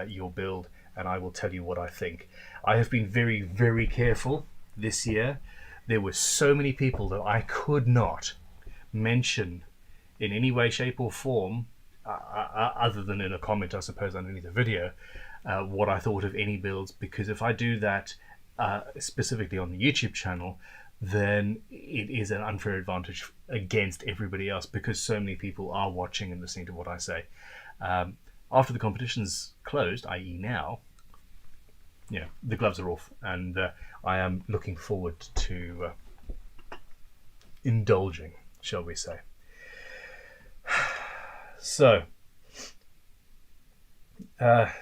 your build and I will tell you what I think. I have been very, very careful this year. There were so many people that I could not mention in any way, shape or form, other than in a comment, I suppose, underneath the video, what I thought of any builds, because if I do that specifically on the YouTube channel, then it is an unfair advantage against everybody else, because so many people are watching and listening to what I say. After the competition's closed, i.e. now, the gloves are off, and I am looking forward to indulging, shall we say. So,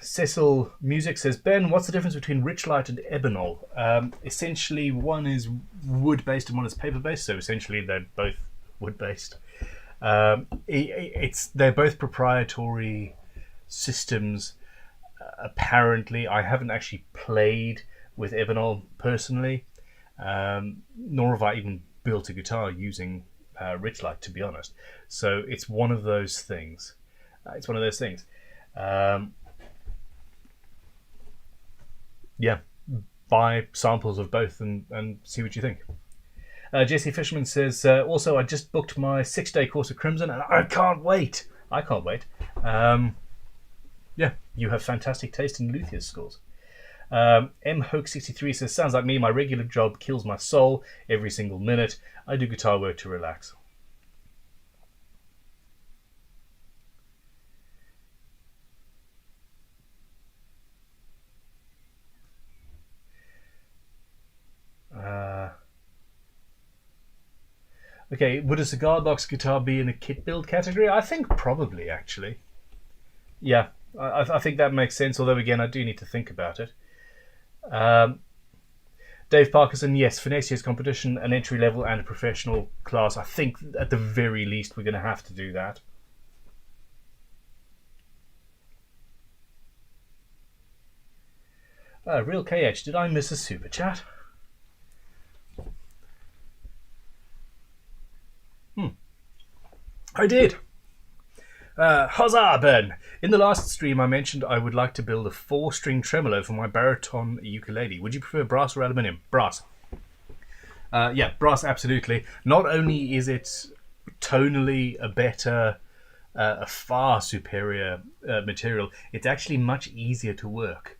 Cecil Music says, Ben, what's the difference between Richlight and Ebonol? Essentially, one is wood-based and one is paper-based, so essentially they're both wood-based. They're both proprietary systems. Apparently, I haven't actually played with Ebonol personally, nor have I even built a guitar using Richlight, to be honest. So it's one of those things. Buy samples of both and see what you think. Jesse Fisherman says, also, I just booked my 6-day course of Crimson and I can't wait. You have fantastic taste in Luthiers scores. mhoke63 says, sounds like me, my regular job kills my soul every single minute. I do guitar work to relax. Okay, would a cigar box guitar be in a kit build category? I think probably, actually. Yeah, I think that makes sense, although again I do need to think about it. Dave Parkinson, yes, for next year's competition, an entry level and a professional class. I think at the very least we're going to have to do that. Real KH, did I miss a super chat? I did. Huzzah, Ben! In the last stream, I mentioned I would like to build a 4-string tremolo for my baritone ukulele. Would you prefer brass or aluminium? Brass. Yeah, brass, absolutely. Not only is it tonally a far superior material, it's actually much easier to work,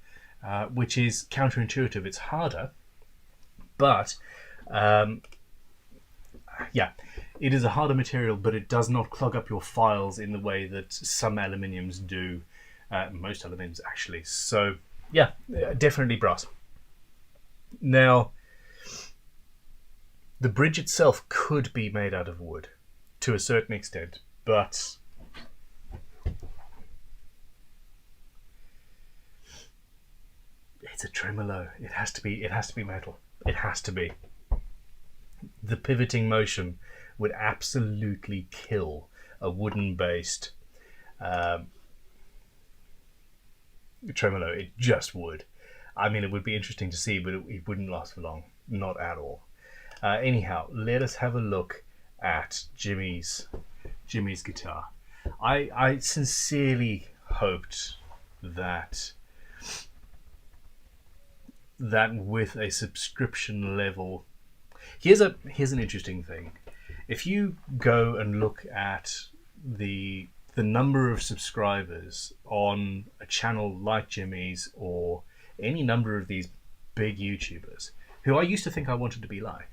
which is counterintuitive. It's harder, but yeah, it is a harder material, but it does not clog up your files in the way that some aluminiums do. Most aluminiums, actually. So, yeah, definitely brass. Now, the bridge itself could be made out of wood to a certain extent, but it's a tremolo. It has to be. It has to be metal. It has to be. The pivoting motion would absolutely kill a wooden-based tremolo. It just would. I mean, it would be interesting to see, but it wouldn't last for long. Not at all. Anyhow, let us have a look at Jimmy's guitar. I sincerely hoped that with a subscription level, here's an interesting thing. If you go and look at the number of subscribers on a channel like Jimmy's or any number of these big YouTubers who I used to think I wanted to be like,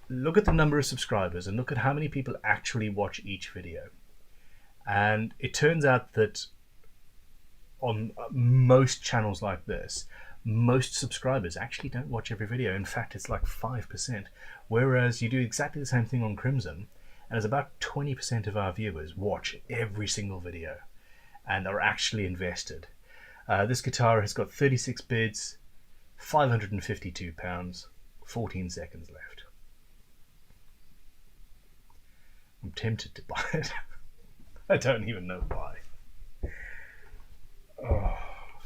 look at the number of subscribers and look at how many people actually watch each video. And it turns out that on most channels like this, most subscribers actually don't watch every video. In fact, it's like 5%. Whereas you do exactly the same thing on Crimson, and there's about 20% of our viewers watch every single video and are actually invested. This guitar has got 36 bids, £552, 14 seconds left. I'm tempted to buy it. I don't even know why. Oh,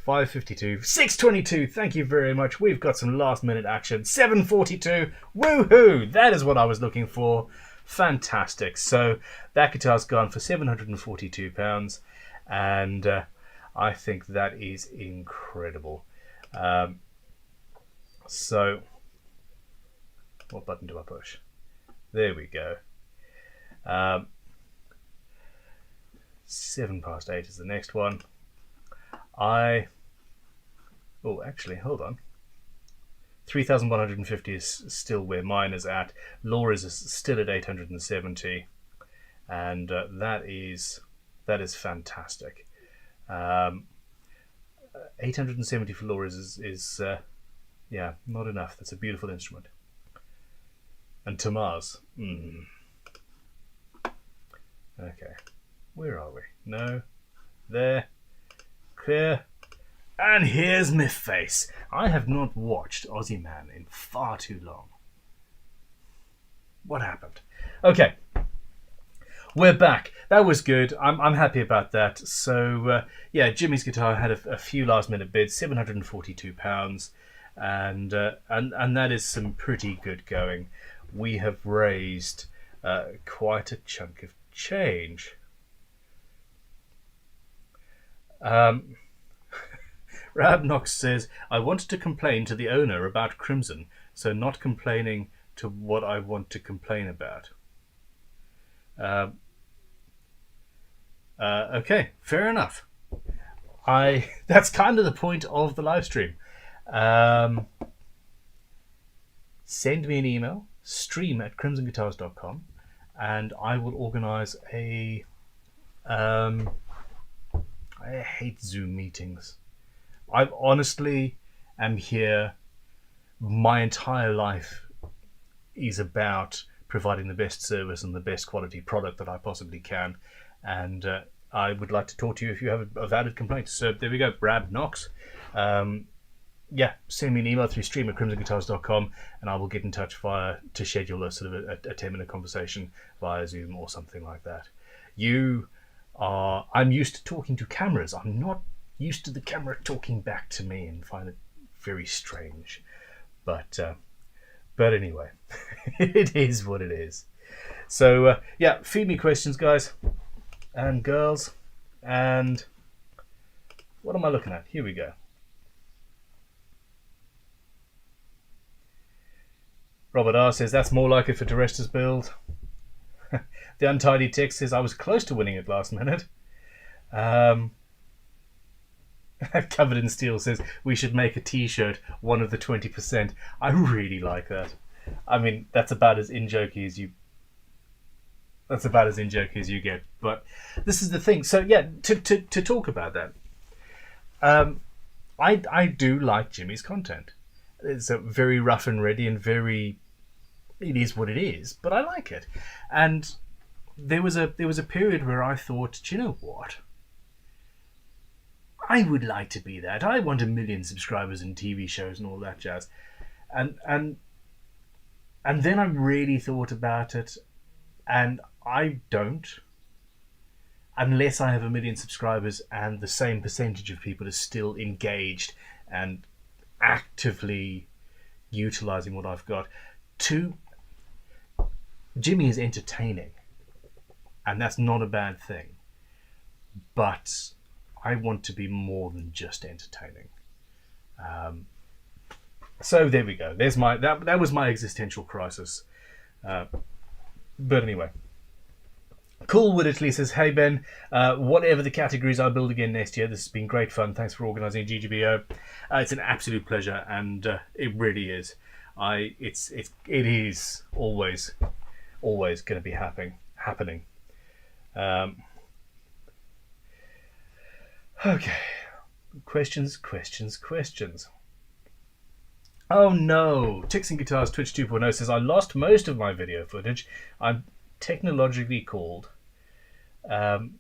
552, 622. Thank you very much. We've got some last minute action. 742. Woohoo! That is what I was looking for. Fantastic. So that guitar's gone for £742, and I think that is incredible. So what button do I push? There we go. 8:07 is the next one. Oh, actually, hold on. 3,150 is still where mine is at. Laura's is still at 870, and that is fantastic. 870 for Laura's is yeah, not enough. That's a beautiful instrument. And Tamars. Okay, where are we? No, there, clear, and here's my face. I have not watched Aussie Man in far too long. What happened? Okay, we're back. That was good. I'm happy about that. So yeah, Jimmy's guitar had a few last minute bids, £742, and that is some pretty good going. We have raised quite a chunk of change. Rabnox says, I wanted to complain to the owner about Crimson, so not complaining to what I want to complain about. Okay, fair enough. That's kind of the point of the live stream. Send me an email, stream@crimsonguitars.com, and I will organise a... I hate Zoom meetings. I honestly am here. My entire life is about providing the best service and the best quality product that I possibly can. And I would like to talk to you if you have a valid complaint. So there we go, Brad Knox. Yeah, send me an email through stream@crimsonguitars.com, and I will get in touch to schedule a sort of a 10-minute conversation via Zoom or something like that. I'm used to talking to cameras. I'm not used to the camera talking back to me, and find it very strange. But anyway, it is what it is. So yeah, feed me questions, guys and girls. And what am I looking at? Here we go. Robert R says that's more like it for Terrestria's build. The Untidy Text says I was close to winning it last minute. Covered in Steel says we should make a t-shirt, one of the 20%. I really like that. I mean, that's about as in-jokey as you get. But this is the thing. So yeah, to talk about that, I do like Jimmy's content. It's a very rough and ready and very. It is what it is, but I like it. And there was a period where I thought, do you know what? I would like to be that. I want 1 million subscribers and TV shows and all that jazz. And then I really thought about it, and I don't, unless I have 1 million subscribers and the same percentage of people are still engaged and actively utilizing what I've got. Jimmy is entertaining, and that's not a bad thing, but I want to be more than just entertaining. So there we go. There's my that was my existential crisis. But anyway, Cool Wood Italy says, "Hey Ben, whatever the categories I build again next year, this has been great fun. Thanks for organising Ggbo. It's an absolute pleasure, and it really is. It is always going to be happening. Okay, questions. Oh no, Ticks and Guitars Twitch 2.0 says I lost most of my video footage. I'm technologically called. I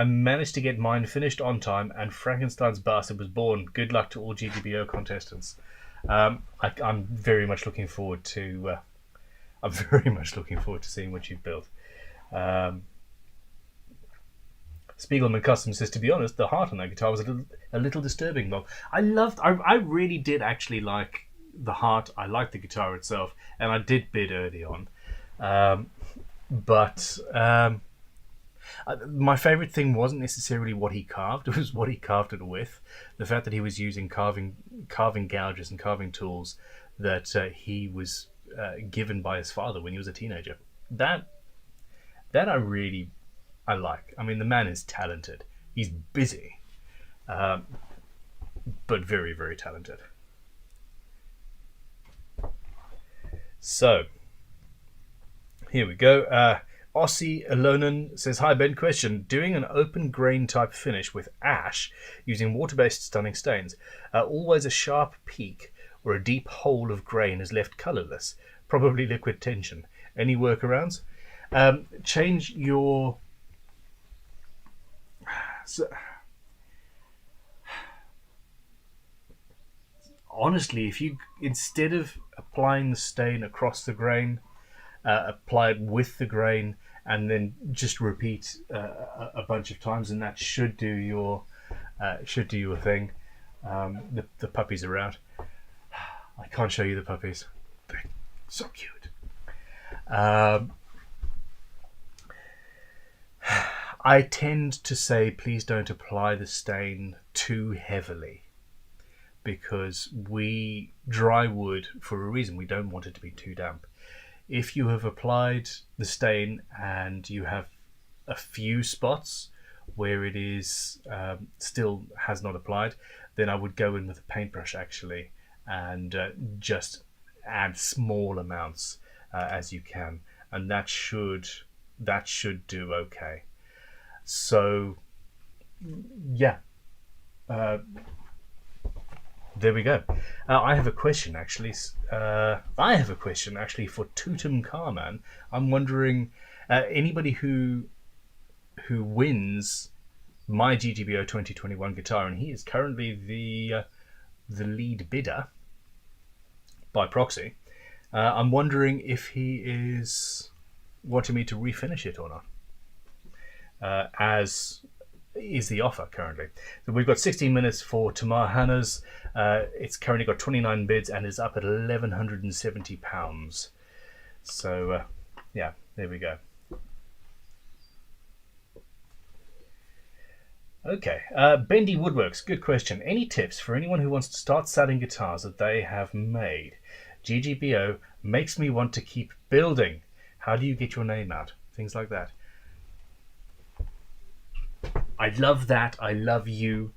managed to get mine finished on time, and Frankenstein's Bastard was born. Good luck to all Ggbo contestants. I'm very much looking forward to. I'm very much looking forward to seeing what you've built. Spiegelman Customs says, to be honest, the heart on that guitar was a little disturbing. Though I really did actually like the heart. I liked the guitar itself, and I did bid early on. But my favourite thing wasn't necessarily what he carved; it was what he carved it with. The fact that he was using carving gouges and carving tools that he was given by his father when he was a teenager. That I like. I mean, the man is talented. He's busy, but very, very talented. So, here we go. Ossie Alonan says, "Hi Ben, question. Doing an open grain type finish with ash using water-based stunning stains, always a sharp peak or a deep hole of grain is left colourless, probably liquid tension. Any workarounds? Change your..." So, honestly, if you, instead of applying the stain across the grain, apply it with the grain and then just repeat a bunch of times, and that should do your thing. The puppies are out. I can't show you the puppies. They're so cute. I tend to say please don't apply the stain too heavily, because we dry wood for a reason. We don't want it to be too damp. If you have applied the stain and you have a few spots where it is still has not applied, then I would go in with a paintbrush actually and just add small amounts as you can, and that should do okay. So yeah, there we go. I have a question actually. For Tutum Carman. I'm wondering, anybody who wins my Ggbo 2021 guitar, and he is currently the lead bidder by proxy. I'm wondering if he is wanting me to refinish it or not. As is the offer currently. So we've got 16 minutes for Tamar Hanna's. It's currently got 29 bids and is up at £1,170. So Yeah, there we go. Okay, Bendy Woodworks, good question. Any tips for anyone who wants to start selling guitars that they have made? Ggbo makes me want to keep building. How do you get your name out? Things like that. I love that. I love you.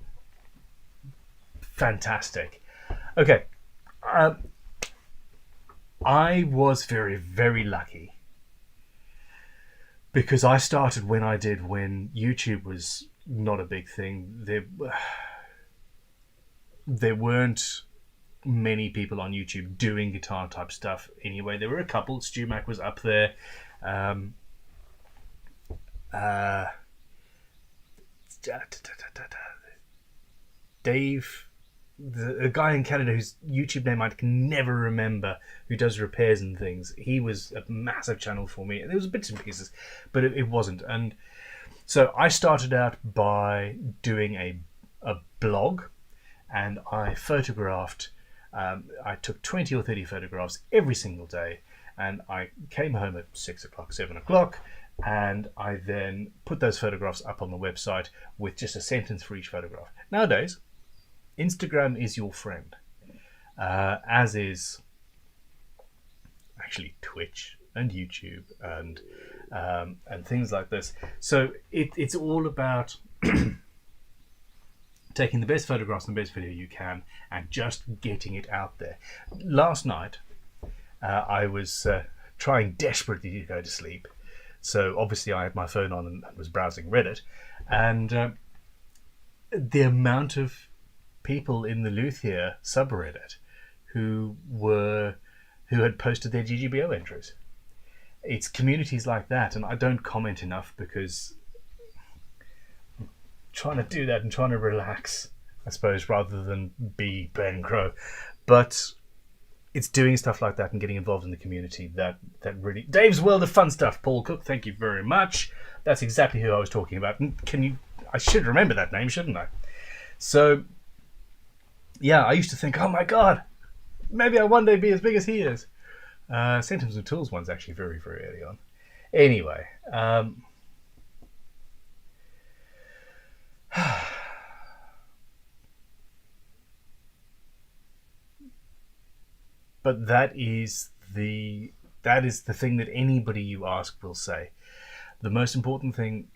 Fantastic. Okay. I was very, very lucky because I started when I did when YouTube was not a big thing. There weren't many people on YouTube doing guitar type stuff anyway. There were a couple. Stu Mac was up there. Dave, a guy in Canada whose YouTube name I can never remember, who does repairs and things. He was a massive channel for me. There was bits and pieces, but it wasn't. And so I started out by doing a blog, and I photographed. I took 20 or 30 photographs every single day, and I came home at 6 o'clock, 7 o'clock, and I then put those photographs up on the website with just a sentence for each photograph. Nowadays, Instagram is your friend, as is actually Twitch and YouTube and things like this. So it's all about taking the best photographs and the best video you can and just getting it out there. Last night, I was trying desperately to go to sleep. So obviously I had my phone on and was browsing Reddit. And the amount of people in the Luthier subreddit who had posted their Ggbo entries. It's communities like that, and I don't comment enough because I'm trying to do that and trying to relax, I suppose, rather than be Ben Crow. But it's doing stuff like that and getting involved in the community that really... Dave's World of Fun Stuff, Paul Cook, thank you very much. That's exactly who I was talking about. I should remember that name, shouldn't I? So, yeah, I used to think, oh my God, maybe I'll one day be as big as he is. Symptoms of Tools one's actually very, very early on. Anyway, but that is the thing that anybody you ask will say. The most important thing,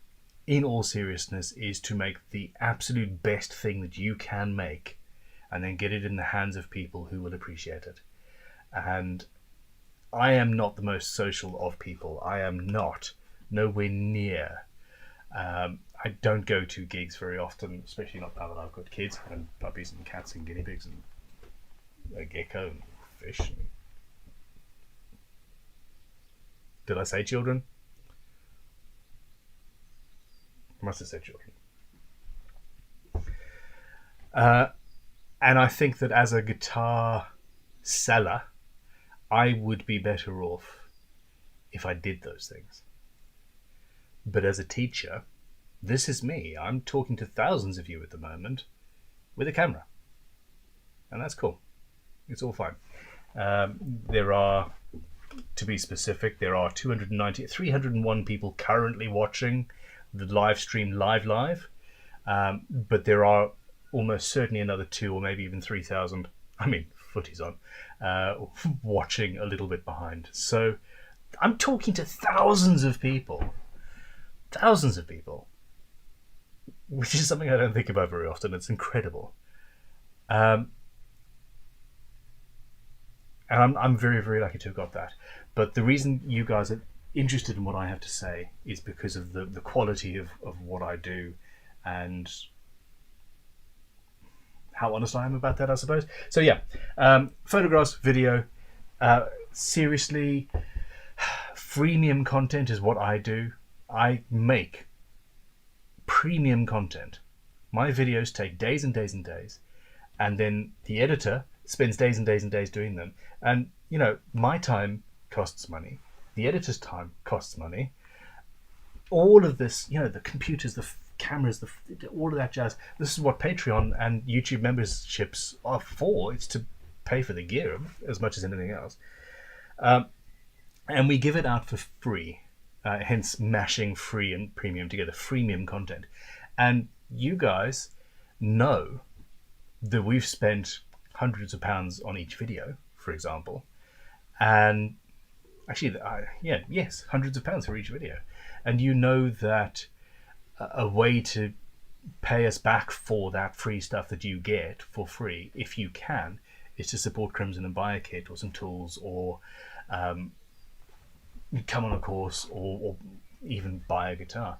in all seriousness, is to make the absolute best thing that you can make, and then get it in the hands of people who will appreciate it. And I am not the most social of people. I am not, nowhere near. I don't go to gigs very often, especially not now that I've got kids and puppies and cats and guinea pigs and a gecko and fish. Did I say children? I must have said children. And I think that as a guitar seller, I would be better off if I did those things. But as a teacher, this is me. I'm talking to thousands of you at the moment with a camera. And that's cool. It's all fine. There are, to be specific, there are 301 people currently watching the live stream live. But there are almost certainly another 2 or maybe even 3,000. Footy's on, watching a little bit behind. So I'm talking to thousands of people, which is something I don't think about very often. It's incredible. And I'm very, very lucky to have got that. But the reason you guys are interested in what I have to say is because of the quality of what I do and how honest I am about that, I suppose. So yeah, photographs, video, seriously, freemium content is what I do. I make premium content. My videos take days and days and days, and then the editor spends days and days and days doing them. And, my time costs money. The editor's time costs money. All of this, the computers, the cameras, all of that jazz. This is what Patreon and YouTube memberships are for. It's to pay for the gear as much as anything else. and we give it out for free. Hence mashing free and premium together, freemium content. And you guys know that we've spent hundreds of pounds on each video, for example, and actually, yes, hundreds of pounds for each video. And you know that a way to pay us back for that free stuff that you get for free, if you can, is to support Crimson and buy a kit or some tools, or come on a course, or even buy a guitar.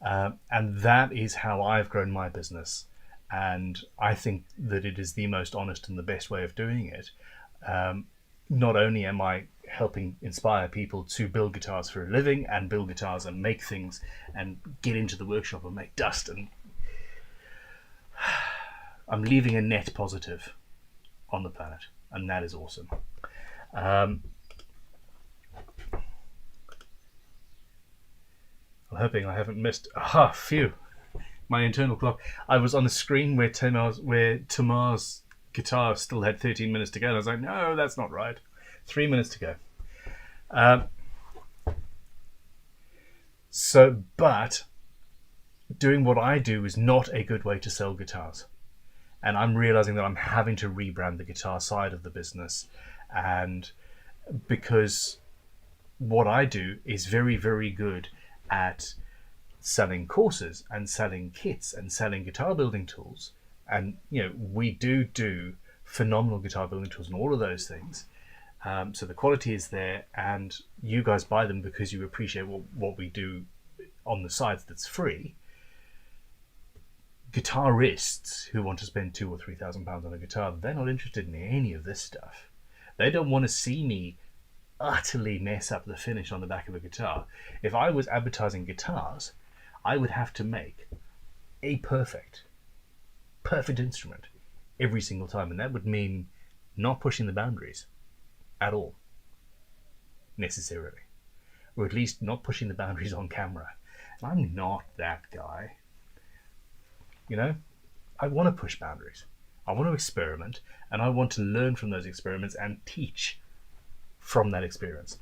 And that is how I've grown my business. And I think that it is the most honest and the best way of doing it. Not only am I helping inspire people to build guitars for a living, and build guitars and make things and get into the workshop and make dust, and I'm leaving a net positive on the planet, and that is awesome. I'm hoping I haven't missed. Phew! My internal clock. I was on the screen where Tamar's guitar still had 13 minutes to go. And I was like, no, that's not right. 3 minutes to go. But doing what I do is not a good way to sell guitars. And I'm realizing that I'm having to rebrand the guitar side of the business. And because what I do is very, very good at selling courses and selling kits and selling guitar building tools. And, we do phenomenal guitar building tools and all of those things. So the quality is there, and you guys buy them because you appreciate what we do on the side that's free. Guitarists who want to spend £2,000 or £3,000 on a guitar, they're not interested in any of this stuff. They don't want to see me utterly mess up the finish on the back of a guitar. If I was advertising guitars, I would have to make a perfect instrument every single time, and that would mean not pushing the boundaries at all, necessarily, or at least not pushing the boundaries on camera. And I'm not that guy. I want to push boundaries. I want to experiment, and I want to learn from those experiments and teach from that experience.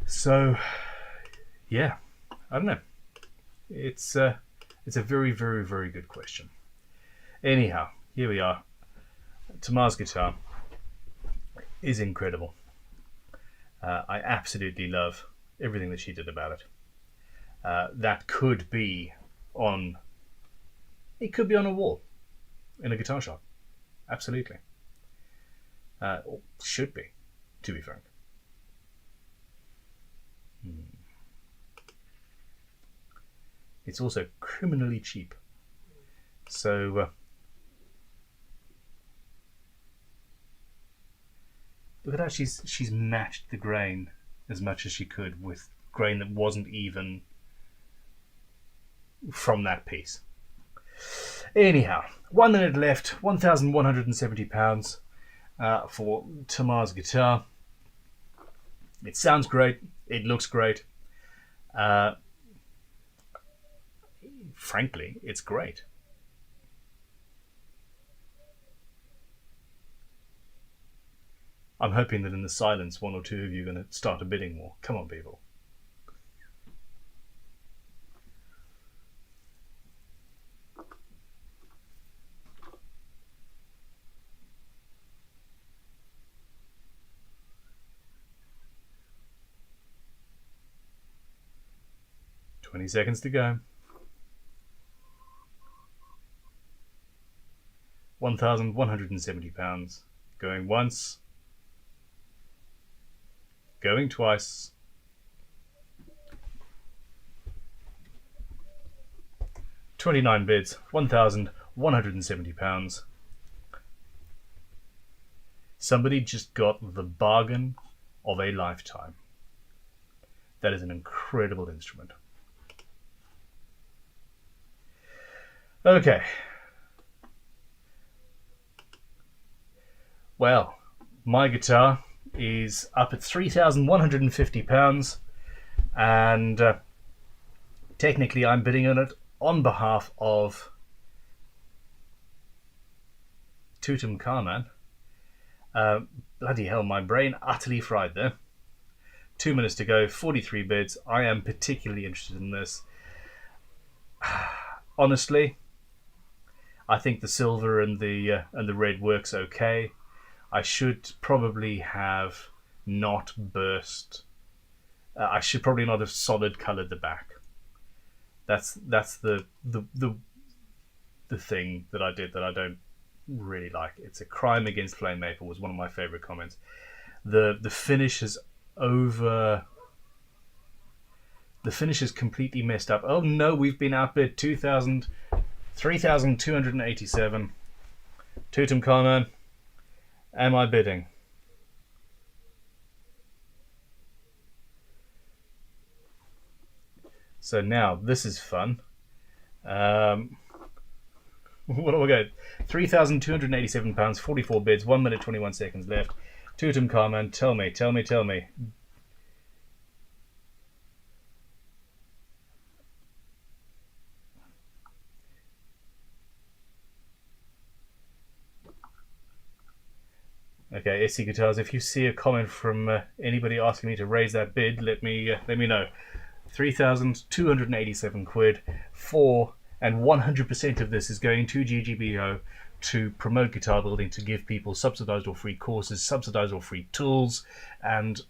So, yeah, I don't know. It's a very, very, very good question. Anyhow, here we are. Tamar's guitar is incredible. I absolutely love everything that she did about it. That could be on a wall in a guitar shop. Absolutely. Or should be, to be frank. It's also criminally cheap. So look at how she's matched the grain as much as she could with grain that wasn't even from that piece. Anyhow, 1 minute left, £1,170 for Tamar's guitar. It sounds great. It looks great. Frankly, it's great. I'm hoping that in the silence, one or two of you are going to start a bidding war. Come on, people. "20 seconds to go. £1,170. Going once. Going twice. £29 bids. £1,170. Somebody just got the bargain of a lifetime. That is an incredible instrument. Okay. Well, my guitar is up at £3,150, and technically I'm bidding on it on behalf of Tutankhamun. Bloody hell, my brain utterly fried there. 2 minutes to go, 43 bids. I am particularly interested in this. Honestly, I think the silver and the red works okay. I should probably have not burst. I should probably not have solid coloured the back. That's the thing that I did that I don't really like. It's a crime against flame maple was one of my favourite comments. The finish is over. The finish is completely messed up. Oh no, we've been outbid 3,287. Tutankhamun, am I bidding? So now this is fun. What do I go? £3,287, 44 bids, 1 minute 21 seconds left. Tutankhamun, tell me. Okay, SC Guitars, if you see a comment from anybody asking me to raise that bid, let me know. 3,287 quid for, and 100% of this is going to Ggbo to promote guitar building, to give people subsidized or free courses, subsidized or free tools, and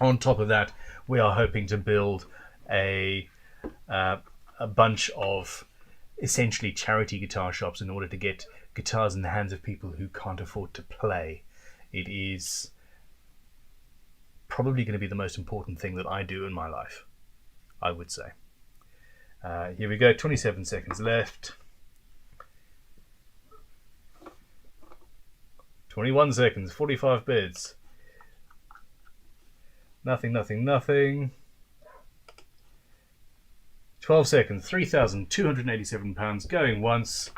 on top of that, we are hoping to build a bunch of essentially charity guitar shops in order to get guitars in the hands of people who can't afford to play. It is probably going to be the most important thing that I do in my life, I would say. Here we go, 27 seconds left. 21 seconds, 45 bids. Nothing. 12 seconds, £3,287, going once,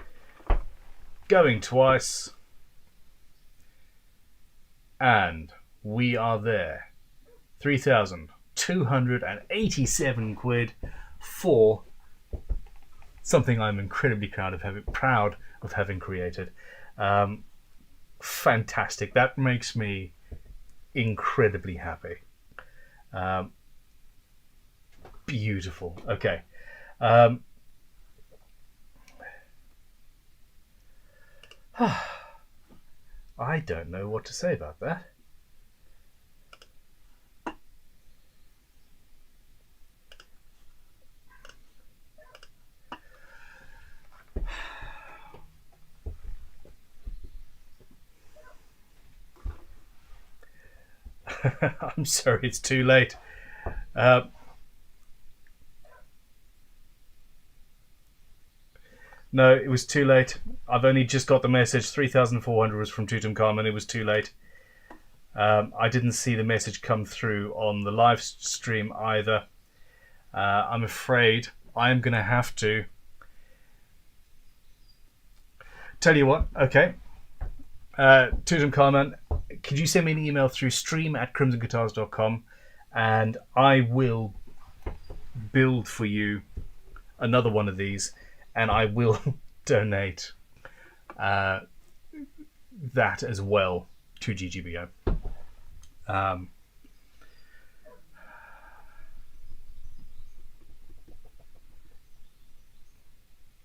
going twice, and we are there. 3,287 quid for something I'm incredibly proud of having created. Fantastic. That makes me incredibly happy. Beautiful. Okay. I don't know what to say about that. I'm sorry, it's too late. No, it was too late. I've only just got the message. 3,400 was from Tutankhamun. It was too late. I didn't see the message come through on the live stream either. I'm afraid I'm going to have to. Tell you what, okay. Tutankhamun, could you send me an email through stream@crimsonguitars.com and I will build for you another one of these and I will donate that as well to Ggbo.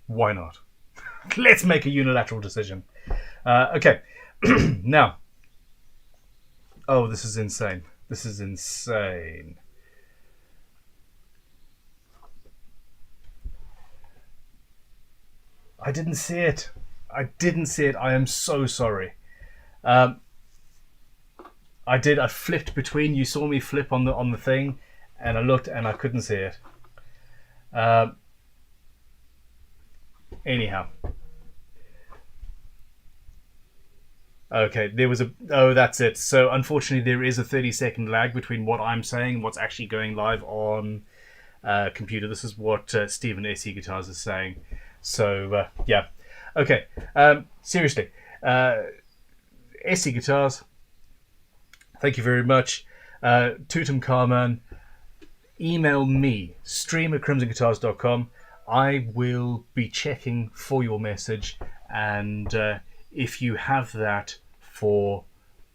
Why not? Let's make a unilateral decision. Okay, now. Oh, this is insane. This is insane. I didn't see it. I am so sorry. I did. I flipped between. You saw me flip on the thing, and I looked and I couldn't see it. Anyhow. Okay, there was a... Oh, that's it. So, unfortunately, there is a 30-second lag between what I'm saying and what's actually going live on computer. This is what Stephen SC Guitars is saying. So, yeah. Okay, seriously. SC Guitars, thank you very much. Tutankhamun, email me, stream@crimsonguitars.com. I will be checking for your message, and if you have that for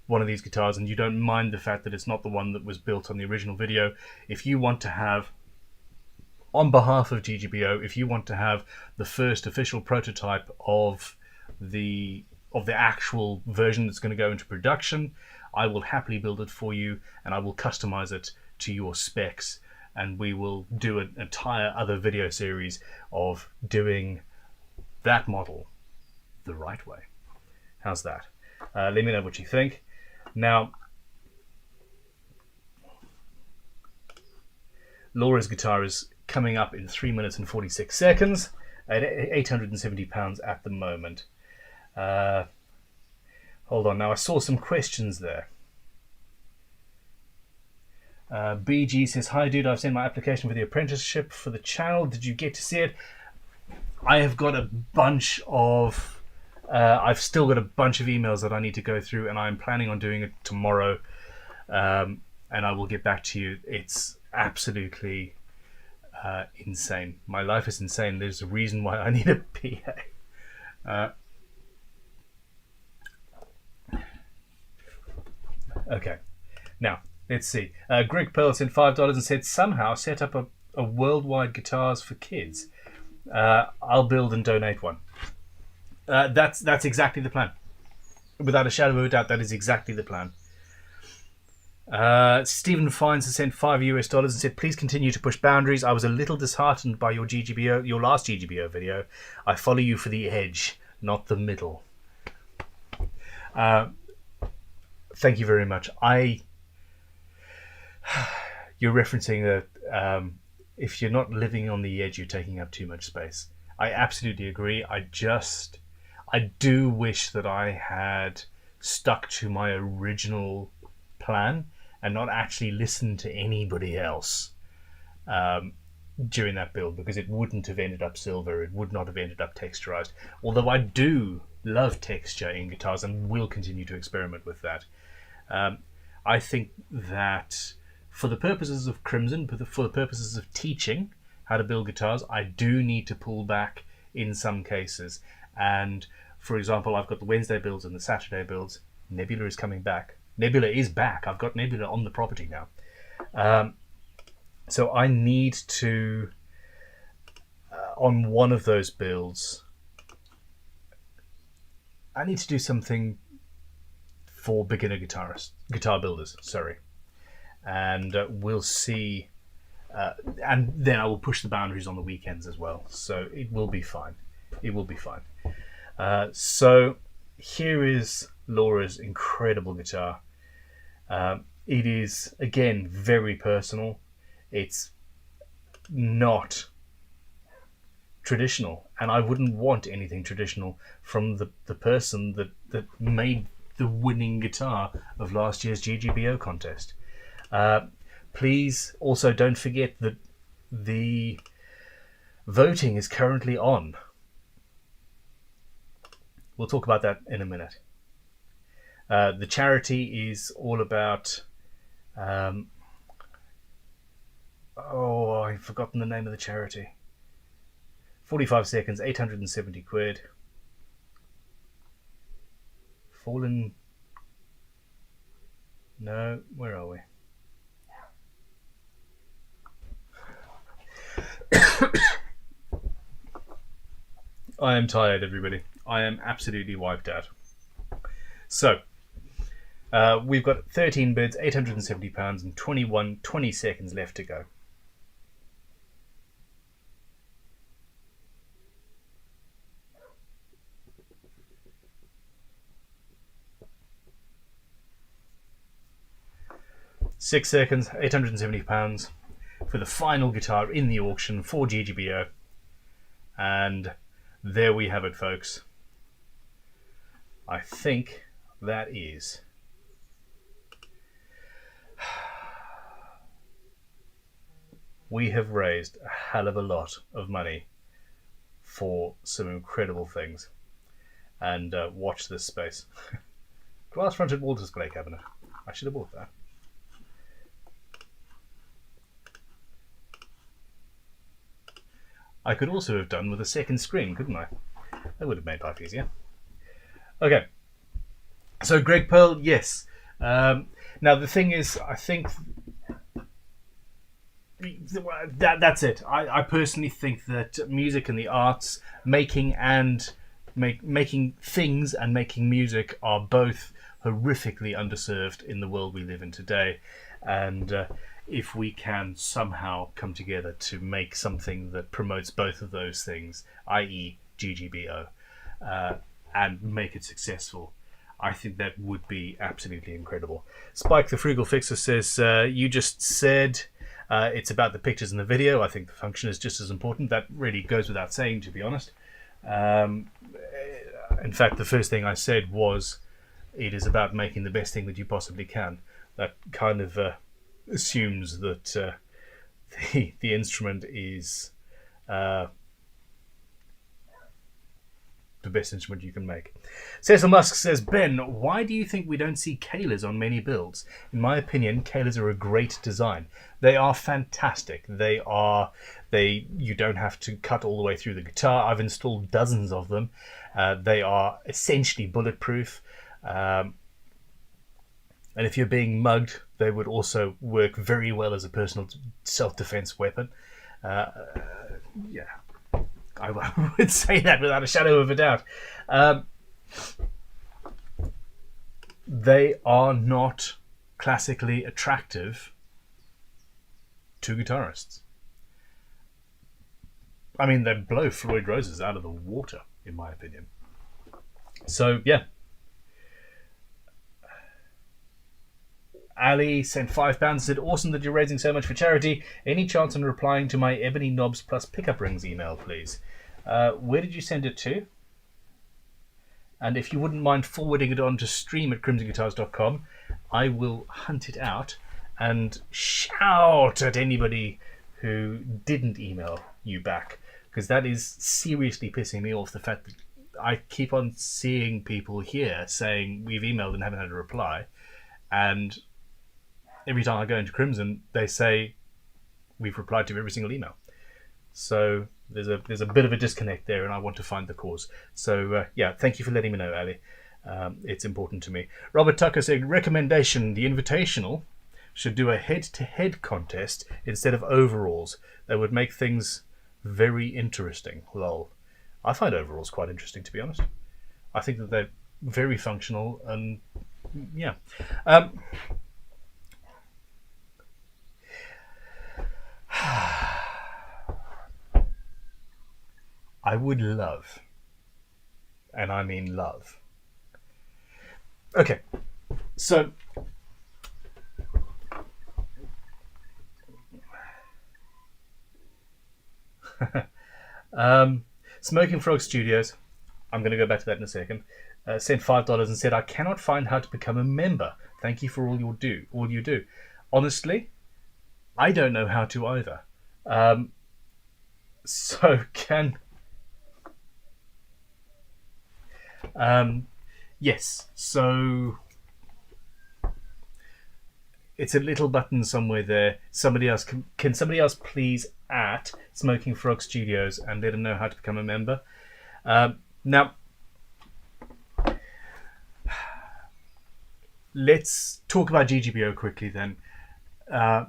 one of these guitars and you don't mind the fact that it's not the one that was built on the original video, if you want to have, on behalf of Ggbo, if you want to have the first official prototype of the actual version that's going to go into production, I will happily build it for you and I will customize it to your specs, and we will do an entire other video series of doing that model the right way. How's that? Let me know what you think. Now, Laura's guitar is coming up in 3 minutes and 46 seconds at £870 at the moment. Hold on, now I saw some questions there. BG says, hi dude, I've sent my application for the apprenticeship for the channel. Did you get to see it? I have got a bunch of, I've still got a bunch of emails that I need to go through, and I'm planning on doing it tomorrow. And I will get back to you. It's absolutely insane. My life is insane. There's a reason why I need a PA. Okay, now let's see. Greg Pearl sent $5 and said, somehow set up a worldwide guitars for kids. I'll build and donate one. That's exactly the plan. Without a shadow of a doubt, that is exactly the plan. Stephen Fines has sent $5 and said, please continue to push boundaries. I was a little disheartened by your last Ggbo video. I follow you for the edge, not the middle. Thank you very much. You're referencing that if you're not living on the edge, you're taking up too much space. I absolutely agree. I do wish that I had stuck to my original plan and not actually listened to anybody else during that build, because it wouldn't have ended up silver. It would not have ended up texturized. Although I do love texture in guitars and will continue to experiment with that. I think that for the purposes of Crimson, for the purposes of teaching how to build guitars, I do need to pull back in some cases. And for example, I've got the Wednesday builds and the Saturday builds. Nebula is coming back. Nebula is back. I've got Nebula on the property now. So I need to, on one of those builds, I need to do something for beginner guitar builders, sorry. And we'll see, and then I will push the boundaries on the weekends as well. So it will be fine. It will be fine. So here is Laura's incredible guitar. It is, again, very personal. It's not traditional, and I wouldn't want anything traditional from the person that made the winning guitar of last year's Ggbo contest. Please also don't forget that the voting is currently on. We'll talk about that in a minute. The charity is all about, I've forgotten the name of the charity. 45 seconds, 870 quid. Fallen. No, where are we? I am tired, everybody. I am absolutely wiped out. So, we've got 13 bids, £870 and 20 seconds left to go. £6 seconds, £870 for the final guitar in the auction for Ggbo. And there we have it, folks. I think that is we have raised a hell of a lot of money for some incredible things. And watch this space. Glass fronted wall display cabinet. I should have bought that. I could also have done with a second screen, couldn't I? That would have made life easier. Okay. So Greg Pearl, yes, Now the thing is, I think that's it. I personally think that music and the arts, making things and making music, are both horrifically underserved in the world we live in today, and if we can somehow come together to make something that promotes both of those things, i.e. Ggbo, and make it successful, I think that would be absolutely incredible. Spike the Frugal Fixer says, you just said it's about the pictures in the video. I think the function is just as important. That really goes without saying, to be honest. In fact, the first thing I said was, it is about making the best thing that you possibly can. That kind of assumes that the instrument is the best instrument you can make. Cecil Musk says, Ben, why do you think we don't see Kalers on many builds? In my opinion, Kalers are a great design. They are fantastic. You don't have to cut all the way through the guitar. I've installed dozens of them. They are essentially bulletproof. And if you're being mugged, they would also work very well as a personal self-defense weapon. Yeah. I would say that without a shadow of a doubt. They are not classically attractive to guitarists. I mean, they blow Floyd Roses out of the water, in my opinion. So, yeah. Ali sent £5 and said, awesome that you're raising so much for charity. Any chance on replying to my ebony knobs plus pickup rings email, please? Where did you send it to? And if you wouldn't mind forwarding it on to stream@crimsonguitars.com, I will hunt it out and shout at anybody who didn't email you back, because that is seriously pissing me off, the fact that I keep on seeing people here saying we've emailed and haven't had a reply, and every time I go into Crimson, they say we've replied to every single email. So there's a bit of a disconnect there, and I want to find the cause. So yeah, thank you for letting me know, Ali. It's important to me. Robert Tucker said, recommendation: the Invitational should do a head-to-head contest instead of overalls. That would make things very interesting. Lol. I find overalls quite interesting, to be honest. I think that they're very functional, and yeah. I would love, and I mean love. Okay, so Smoking Frog Studios, I'm going to go back to that in a second, sent $5 and said, I cannot find how to become a member. Thank you for all you do. Honestly, I don't know how to either. Yes, so it's a little button somewhere there. Can somebody else please at Smoking Frog Studios and let them know how to become a member? Now, let's talk about Ggbo quickly then. I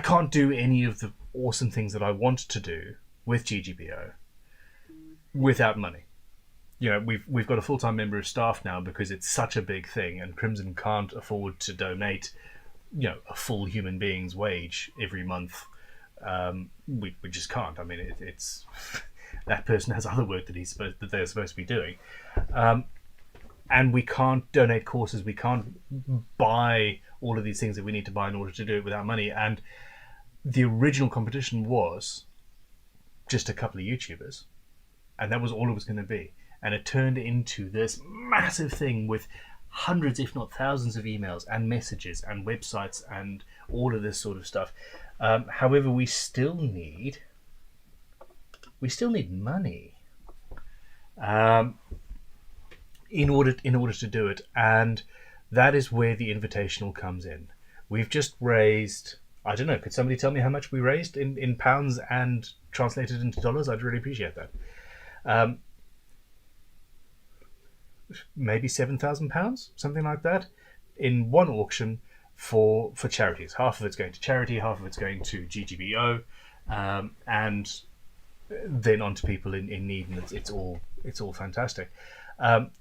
can't do any of the awesome things that I want to do with Ggbo without money. You know, we've got a full-time member of staff now because it's such a big thing, and Crimson can't afford to donate, you know, a full human being's wage every month. We just can't. I mean, it's that person has other work that they're supposed to be doing, and we can't donate courses. We can't buy all of these things that we need to buy in order to do it without money. And the original competition was just a couple of YouTubers, and that was all it was going to be. And it turned into this massive thing with hundreds, if not thousands, of emails and messages and websites and all of this sort of stuff. However, we still need money in order to do it, and that is where the Invitational comes in. We've just raised, I don't know, could somebody tell me how much we raised in pounds and translated into dollars? I'd really appreciate that. maybe £7,000, something like that, in one auction for charities. Half of it's going to charity, half of it's going to Ggbo, and then on to people in need, and it's all fantastic.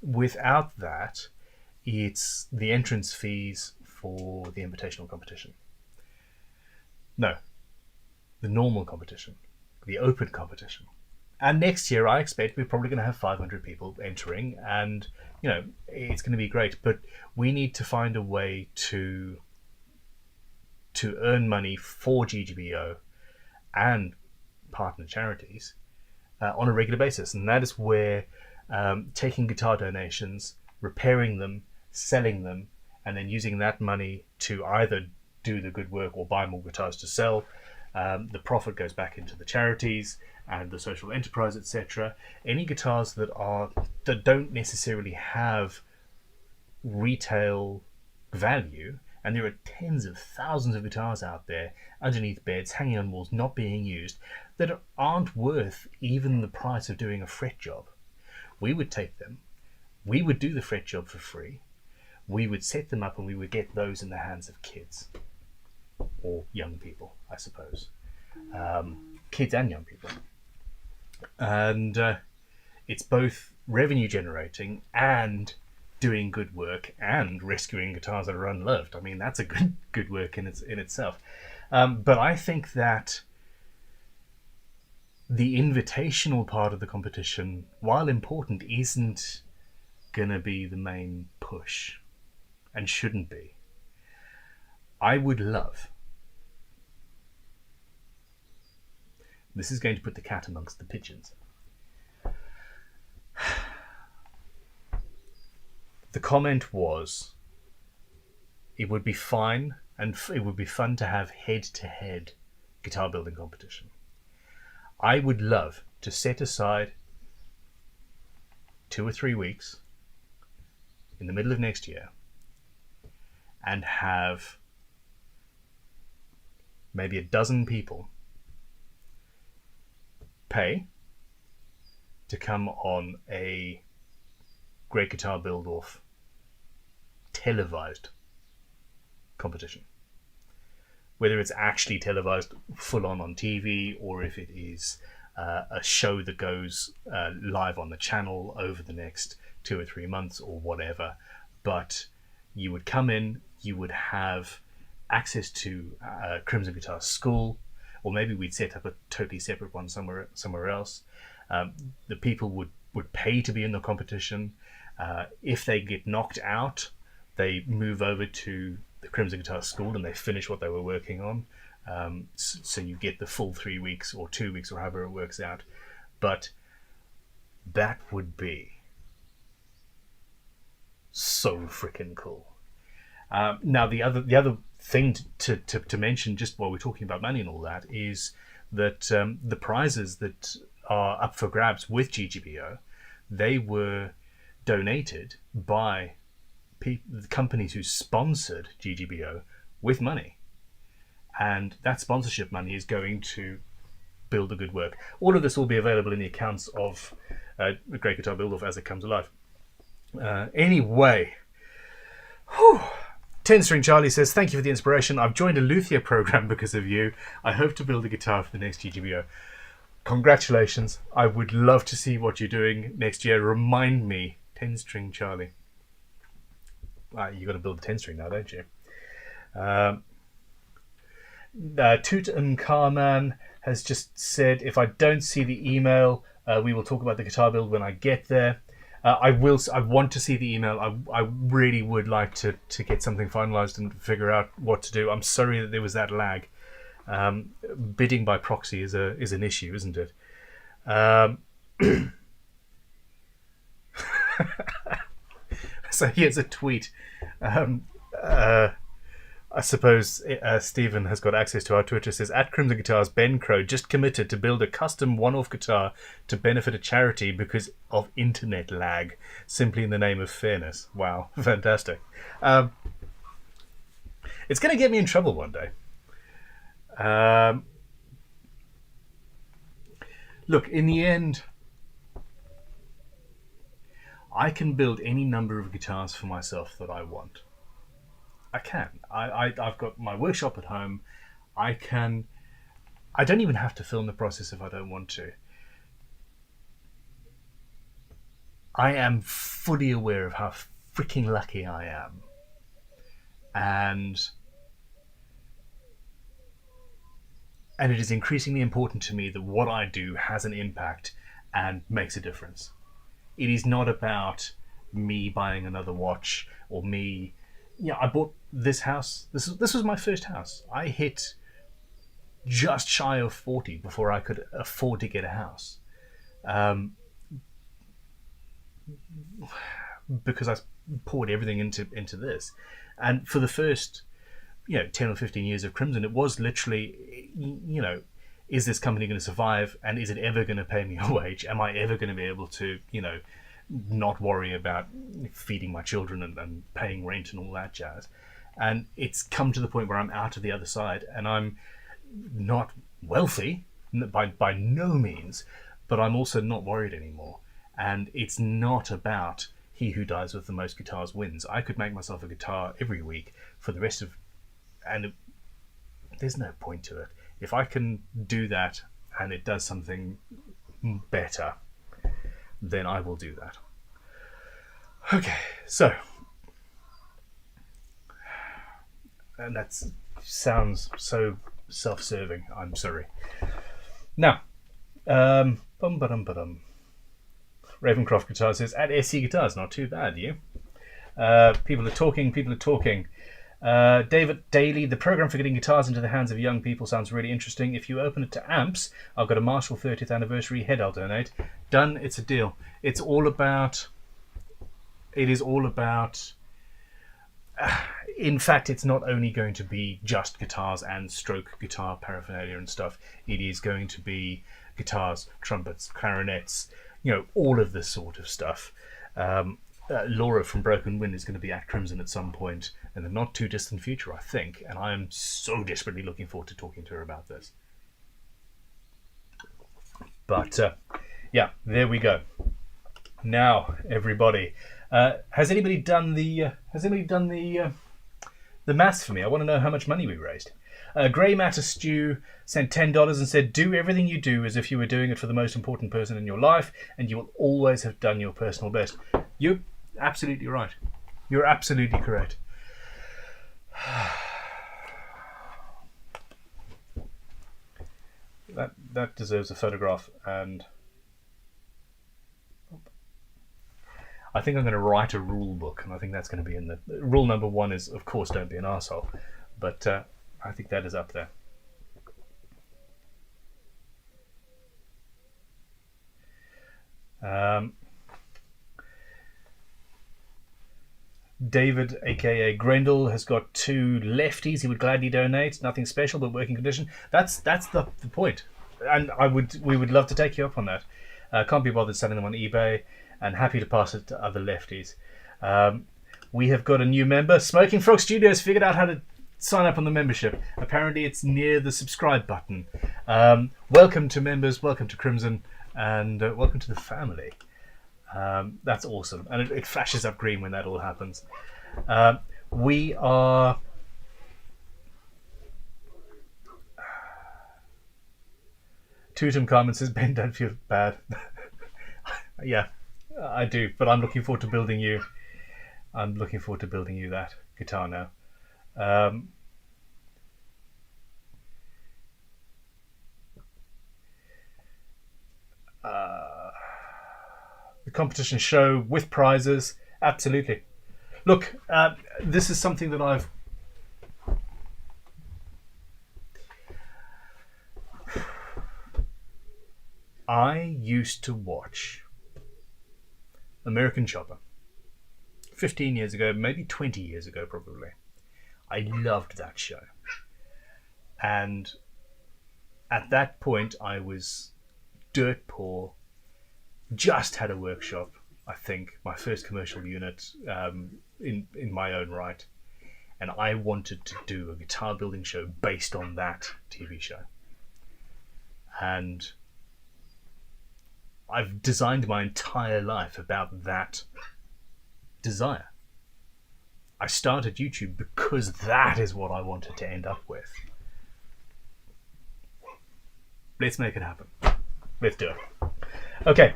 Without that, it's the entrance fees for the invitational competition. No, the normal competition, the open competition. And next year, I expect we're probably going to have 500 people entering, and it's going to be great. But we need to find a way to earn money for Ggbo and partner charities on a regular basis, and that is where taking guitar donations, repairing them, selling them, and then using that money to either do the good work or buy more guitars to sell. The profit goes back into the charities and the social enterprise, etc. Any guitars that don't necessarily have retail value, and there are tens of thousands of guitars out there underneath beds, hanging on walls, not being used, that aren't worth even the price of doing a fret job. We would take them, we would do the fret job for free, we would set them up, and we would get those in the hands of kids or young people, I suppose. Kids and young people. And it's both revenue generating and doing good work and rescuing guitars that are unloved. I mean, that's a good work in itself. But I think that the invitational part of the competition, while important, isn't going to be the main push, and shouldn't be. I would love... This is going to put the cat amongst the pigeons. The comment was, it would be fine and it would be fun to have head-to-head guitar building competition. I would love to set aside 2 or 3 weeks in the middle of next year and have maybe a dozen people pay to come on a Great Guitar Build-Off televised competition. Whether it's actually televised full-on TV, or if it is a show that goes live on the channel over the next 2 or 3 months or whatever. But you would come in, you would have access to Crimson Guitar School, or maybe we'd set up a totally separate one somewhere else. The people would pay to be in the competition. If they get knocked out, they move over to the Crimson Guitar School and they finish what they were working on. So you get the full 3 weeks or 2 weeks or however it works out. But that would be so freaking cool. Now the other thing to mention, just while we're talking about money and all that, is that the prizes that are up for grabs with Ggbo, they were donated by the companies who sponsored Ggbo with money, and that sponsorship money is going to build a good work. All of this will be available in the accounts of Great Guitar Build-Off as it comes alive. Anyway, 10 String Charlie says, thank you for the inspiration. I've joined a Luthier program because of you. I hope to build a guitar for the next Ggbo. Congratulations. I would love to see what you're doing next year. Remind me, 10 String Charlie. You got to build a 10 string now, don't you? Toot and Carman has just said, if I don't see the email, we will talk about the guitar build when I get there. I want to see the email. I really would like to get something finalized and figure out what to do. I'm sorry that there was that lag. Bidding by proxy is an issue, isn't it? So here's a tweet. I suppose Stephen has got access to our Twitter. It says, at Crimson Guitars, Ben Crow just committed to build a custom one-off guitar to benefit a charity because of internet lag, simply in the name of fairness. Wow, fantastic. It's going to get me in trouble one day. Look, in the end, I can build any number of guitars for myself that I want. I can. I've got my workshop at home. I don't even have to film the process if I don't want to. I am fully aware of how freaking lucky I am. And it is increasingly important to me that what I do has an impact and makes a difference. It is not about me buying another watch or me. Yeah, I bought this house. This was my first house. I hit just shy of 40 before I could afford to get a house, because I poured everything into this. And for the first 10 or 15 years of Crimson, it was literally, is this company going to survive, and is it ever going to pay me a wage? Am I ever going to be able to not worry about feeding my children and paying rent and all that jazz? And it's come to the point where I'm out of the other side, and I'm not wealthy by no means, but I'm also not worried anymore. And it's not about he who dies with the most guitars wins. I could make myself a guitar every week for the rest of, and there's no point to it. If I can do that and it does something better, then I will do that. Okay, so, and that sounds so self-serving. I'm sorry. Now, Ravencroft Guitar says, at SC Guitars, not too bad, you. People are talking. David Daly, the program for getting guitars into the hands of young people sounds really interesting. If you open it to amps, I've got a Marshall 30th anniversary head I'll donate. Done, it's a deal. It is all about, in fact, it's not only going to be just guitars and stroke guitar paraphernalia and stuff. It is going to be guitars, trumpets, clarinets, all of this sort of stuff. Laura from Broken Wind is going to be at Crimson at some point in the not too distant future, I think, and I am so desperately looking forward to talking to her about this. But yeah, there we go. Now, everybody, has anybody done the maths for me? I want to know how much money we raised. Grey Matter Stew sent $10 and said, do everything you do as if you were doing it for the most important person in your life, and you will always have done your personal best. You're absolutely right. You're absolutely correct. That deserves a photograph, and I think I'm going to write a rule book, and I think that's going to be in the rule number 1 is, of course, don't be an arsehole. But I think that is up there. David, aka Grendel, has got 2 lefties he would gladly donate. Nothing special, but working condition. That's the point, and we would love to take you up on that. Can't be bothered selling them on eBay, and happy to pass it to other lefties. We have got a new member. Smoking Frog Studios figured out how to sign up on the membership. Apparently it's near the subscribe button. Welcome to members, welcome to Crimson, and welcome to the family. That's awesome, and it flashes up green when that all happens. We are Tutankhamun says, Ben, don't feel bad. Yeah, I do, but I'm looking forward to building you that guitar now. The competition show with prizes, absolutely. Look, this is something that I used to watch American Chopper 15 years ago, maybe 20 years ago probably. I loved that show. And at that point I was dirt poor, just had a workshop, I think, my first commercial unit in my own right. And I wanted to do a guitar building show based on that TV show. And I've designed my entire life about that desire. I started YouTube because that is what I wanted to end up with. Let's make it happen. Let's do it. Okay.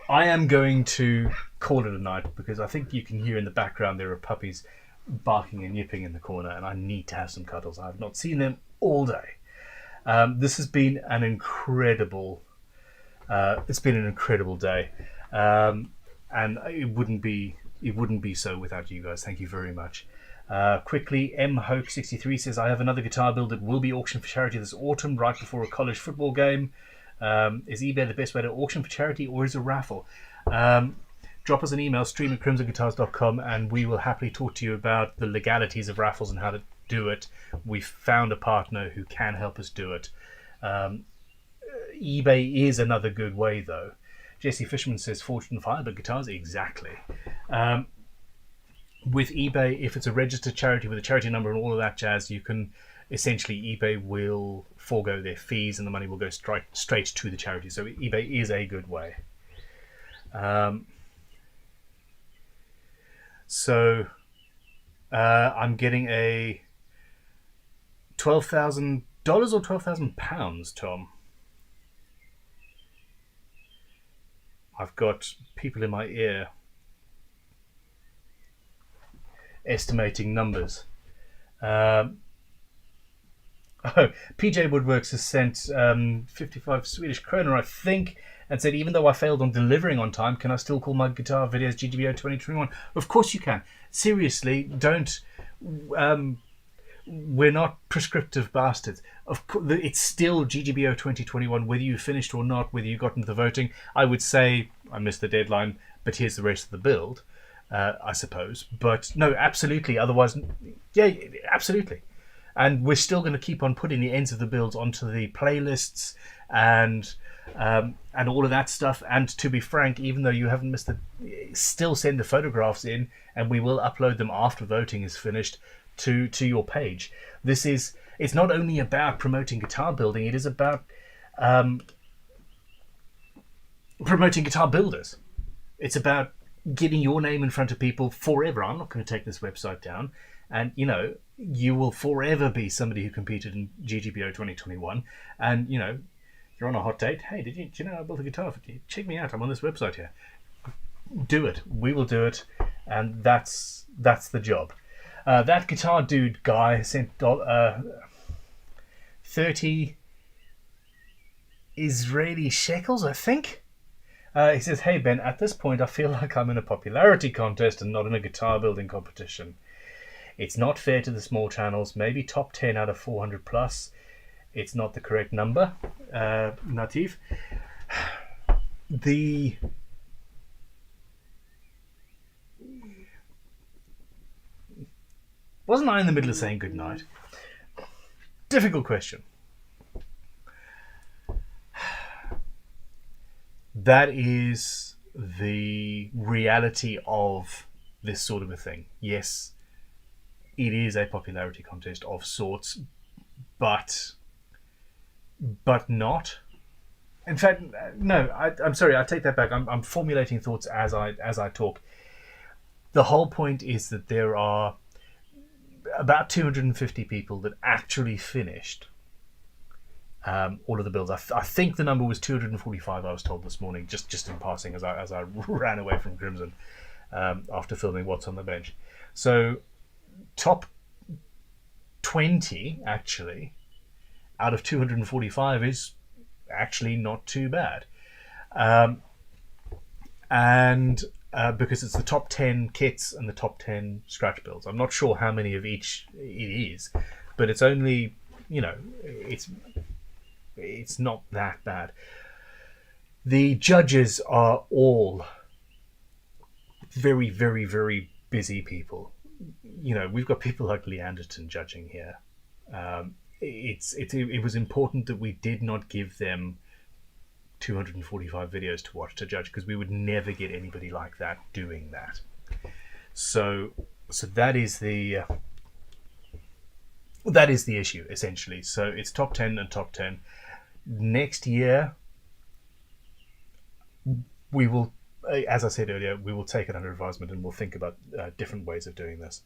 I am going to call it a night because I think you can hear in the background there are puppies barking and yipping in the corner, and I need to have some cuddles. I've not seen them all day. This has been an incredible. It's been an incredible day, and it wouldn't be so without you guys. Thank you very much. Quickly, mhoke63 says, I have another guitar build that will be auctioned for charity this autumn, right before a college football game. Is eBay the best way to auction for charity, or is a raffle? Drop us an email, stream@crimsonguitars.com, and we will happily talk to you about the legalities of raffles and how to do it. We've found a partner who can help us do it. eBay is another good way, though. Jesse Fishman says, Fortune Fiber guitars. Exactly. With eBay, if it's a registered charity with a charity number and all of that jazz, you can essentially, eBay will forego their fees and the money will go straight to the charity. So eBay is a good way. I'm getting a $12,000 or £12,000, Tom. I've got people in my ear estimating numbers. PJ Woodworks has sent 55 Swedish kroner, I think, and said, even though I failed on delivering on time, can I still call my guitar videos Ggbo 2021? Of course you can. Seriously, don't. We're not prescriptive bastards. Of course, it's still Ggbo 2021, whether you finished or not, whether you got into the voting. I would say I missed the deadline, but here's the rest of the build, I suppose. But no, absolutely. Otherwise, yeah, absolutely. And we're still going to keep on putting the ends of the builds onto the playlists and all of that stuff. And to be frank, even though you haven't missed still send the photographs in, and we will upload them after voting is finished to your page. It's not only about promoting guitar building, it is about promoting guitar builders. It's about getting your name in front of people forever. I'm not going to take this website down, and you will forever be somebody who competed in Ggbo 2021. And you're on a hot date. Hey, do you know I built a guitar for you? Check me out. I'm on this website here. Do it. We will do it, and that's the job. That guitar dude guy sent 30 Israeli shekels, I think. He says, hey Ben, at this point I feel like I'm in a popularity contest and not in a guitar building competition. It's not fair to the small channels. Maybe top 10 out of 400 plus. It's not the correct number. Nativ. Wasn't I in the middle of saying goodnight? Difficult question. That is the reality of this sort of a thing. Yes, it is a popularity contest of sorts, but not. In fact, no. I'm sorry. I take that back. I'm formulating thoughts as I talk. The whole point is that there are about 250 people that actually finished all of the builds. I think the number was 245. I was told this morning, just in passing, as I ran away from Crimson after filming What's on the Bench. So top 20 actually out of 245 is actually not too bad, and because it's the top 10 kits and the top 10 scratch builds. I'm not sure how many of each it is, but it's only it's not that bad. The judges are all very, very, very busy people. We've got people like Lee Anderton judging here. It was important that we did not give them 245 videos to watch to judge, because we would never get anybody like that doing that. So that is the issue essentially. So it's top 10 and top 10. Next year, we will, as I said earlier, we will take it under advisement and we'll think about different ways of doing this.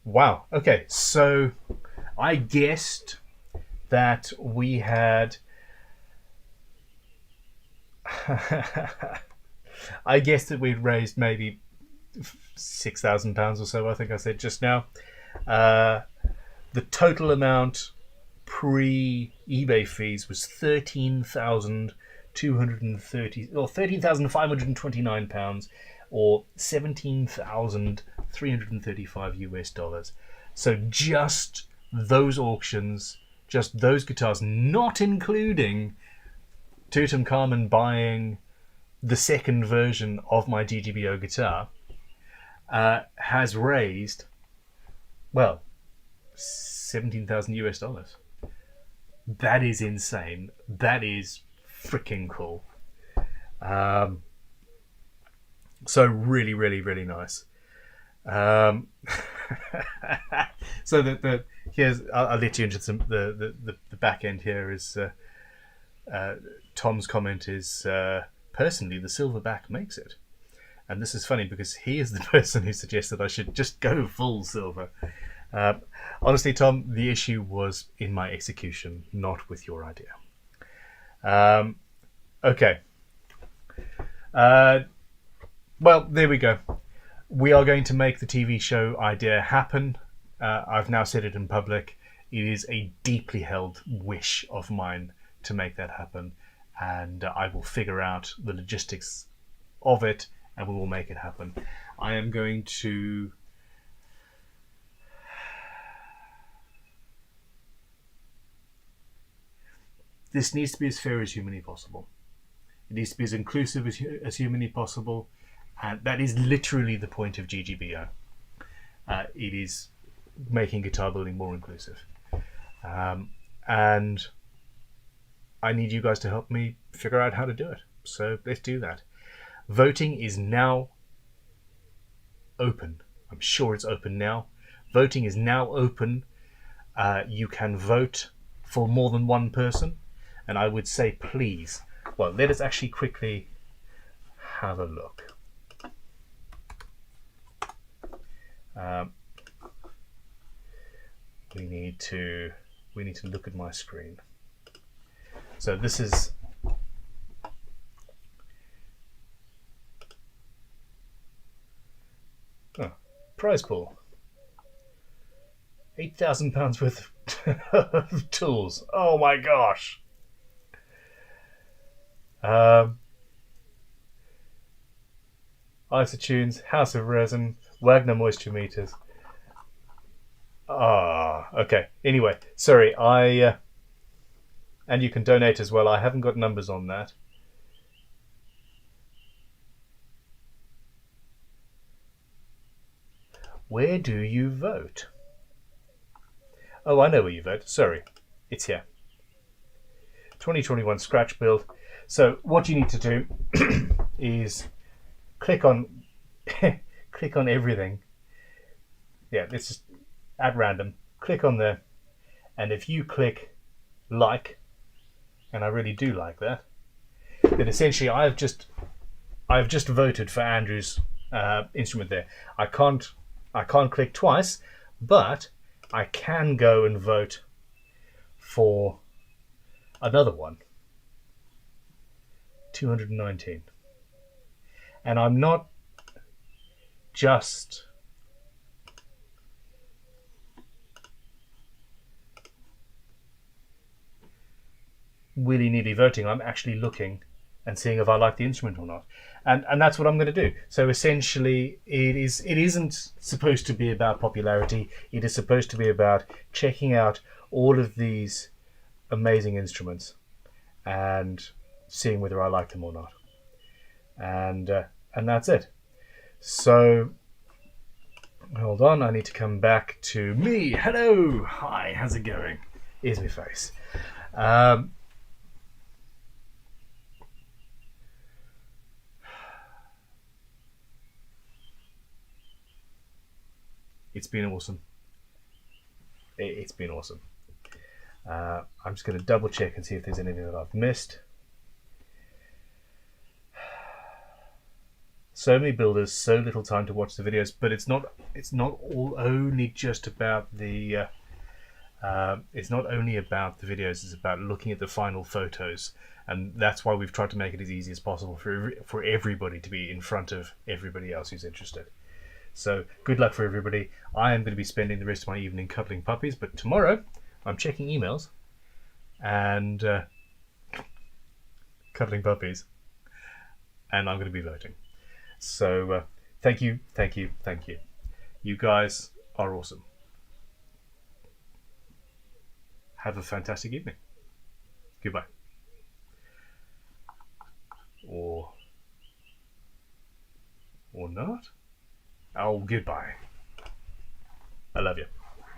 Wow. Okay, so I guessed that we had. I guessed that we'd raised maybe £6,000 or so. I think I said just now. The total amount pre eBay fees was £13,230 or £13,529 or $17,335 US. So just those auctions, just those guitars, not including Tutankhamun buying the second version of my Ggbo guitar, has raised, well, 17,000 US dollars. That is insane. That is freaking cool. So really, really, really nice. So here's, I'll let you into some the back end here. Is Tom's comment is personally the silverback makes it, and this is funny because he is the person who suggested I should just go full silver. Honestly, Tom, the issue was in my execution, not with your idea. Okay. Well, there we go. We are going to make the TV show idea happen. I've now said it in public. It is a deeply held wish of mine to make that happen, and I will figure out the logistics of it, and we will make it happen. I am going to... This needs to be as fair as humanly possible. It needs to be as inclusive as humanly possible, and that is literally the point of Ggbo. It is making guitar building more inclusive. And I need you guys to help me figure out how to do it. So let's do that. Voting is now open. I'm sure it's open now. Voting is now open. You can vote for more than one person. And I would say, please, well, let us actually quickly have a look. We need to look at my screen. So this is prize pool. £8,000 worth of tools. Oh my gosh. Isotunes, House of Resin, Wagner moisture meters. Okay. Anyway, sorry, and you can donate as well. I haven't got numbers on that. Where do you vote? Oh, I know where you vote. Sorry, it's here. 2021 scratch build. So what you need to do is click on everything. Yeah, it's just at random. Click on there, and if you click like, and I really do like that, then essentially I've just voted for Andrew's instrument there. I can't click twice, but I can go and vote for another one. 219. And I'm not just willy-nilly voting. I'm actually looking and seeing if I like the instrument or not. And that's what I'm going to do. So essentially it isn't supposed to be about popularity. It is supposed to be about checking out all of these amazing instruments and seeing whether I like them or not. And that's it. So hold on, I need to come back to me. Hello, hi, how's it going? Here's my face. It's been awesome. It's been awesome. I'm just going to double check and see if there's anything that I've missed. So many builders, so little time to watch the videos, but it's not all only just about the it's not only about the videos, it's about looking at the final photos, and that's why we've tried to make it as easy as possible for everybody to be in front of everybody else who's interested. So good luck for everybody. I am going to be spending the rest of my evening cuddling puppies, but tomorrow I'm checking emails and cuddling puppies, and I'm going to be voting. So thank you. You guys are awesome. Have a fantastic evening. Goodbye. Or not. Oh, goodbye. I love you.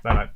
Bye-bye.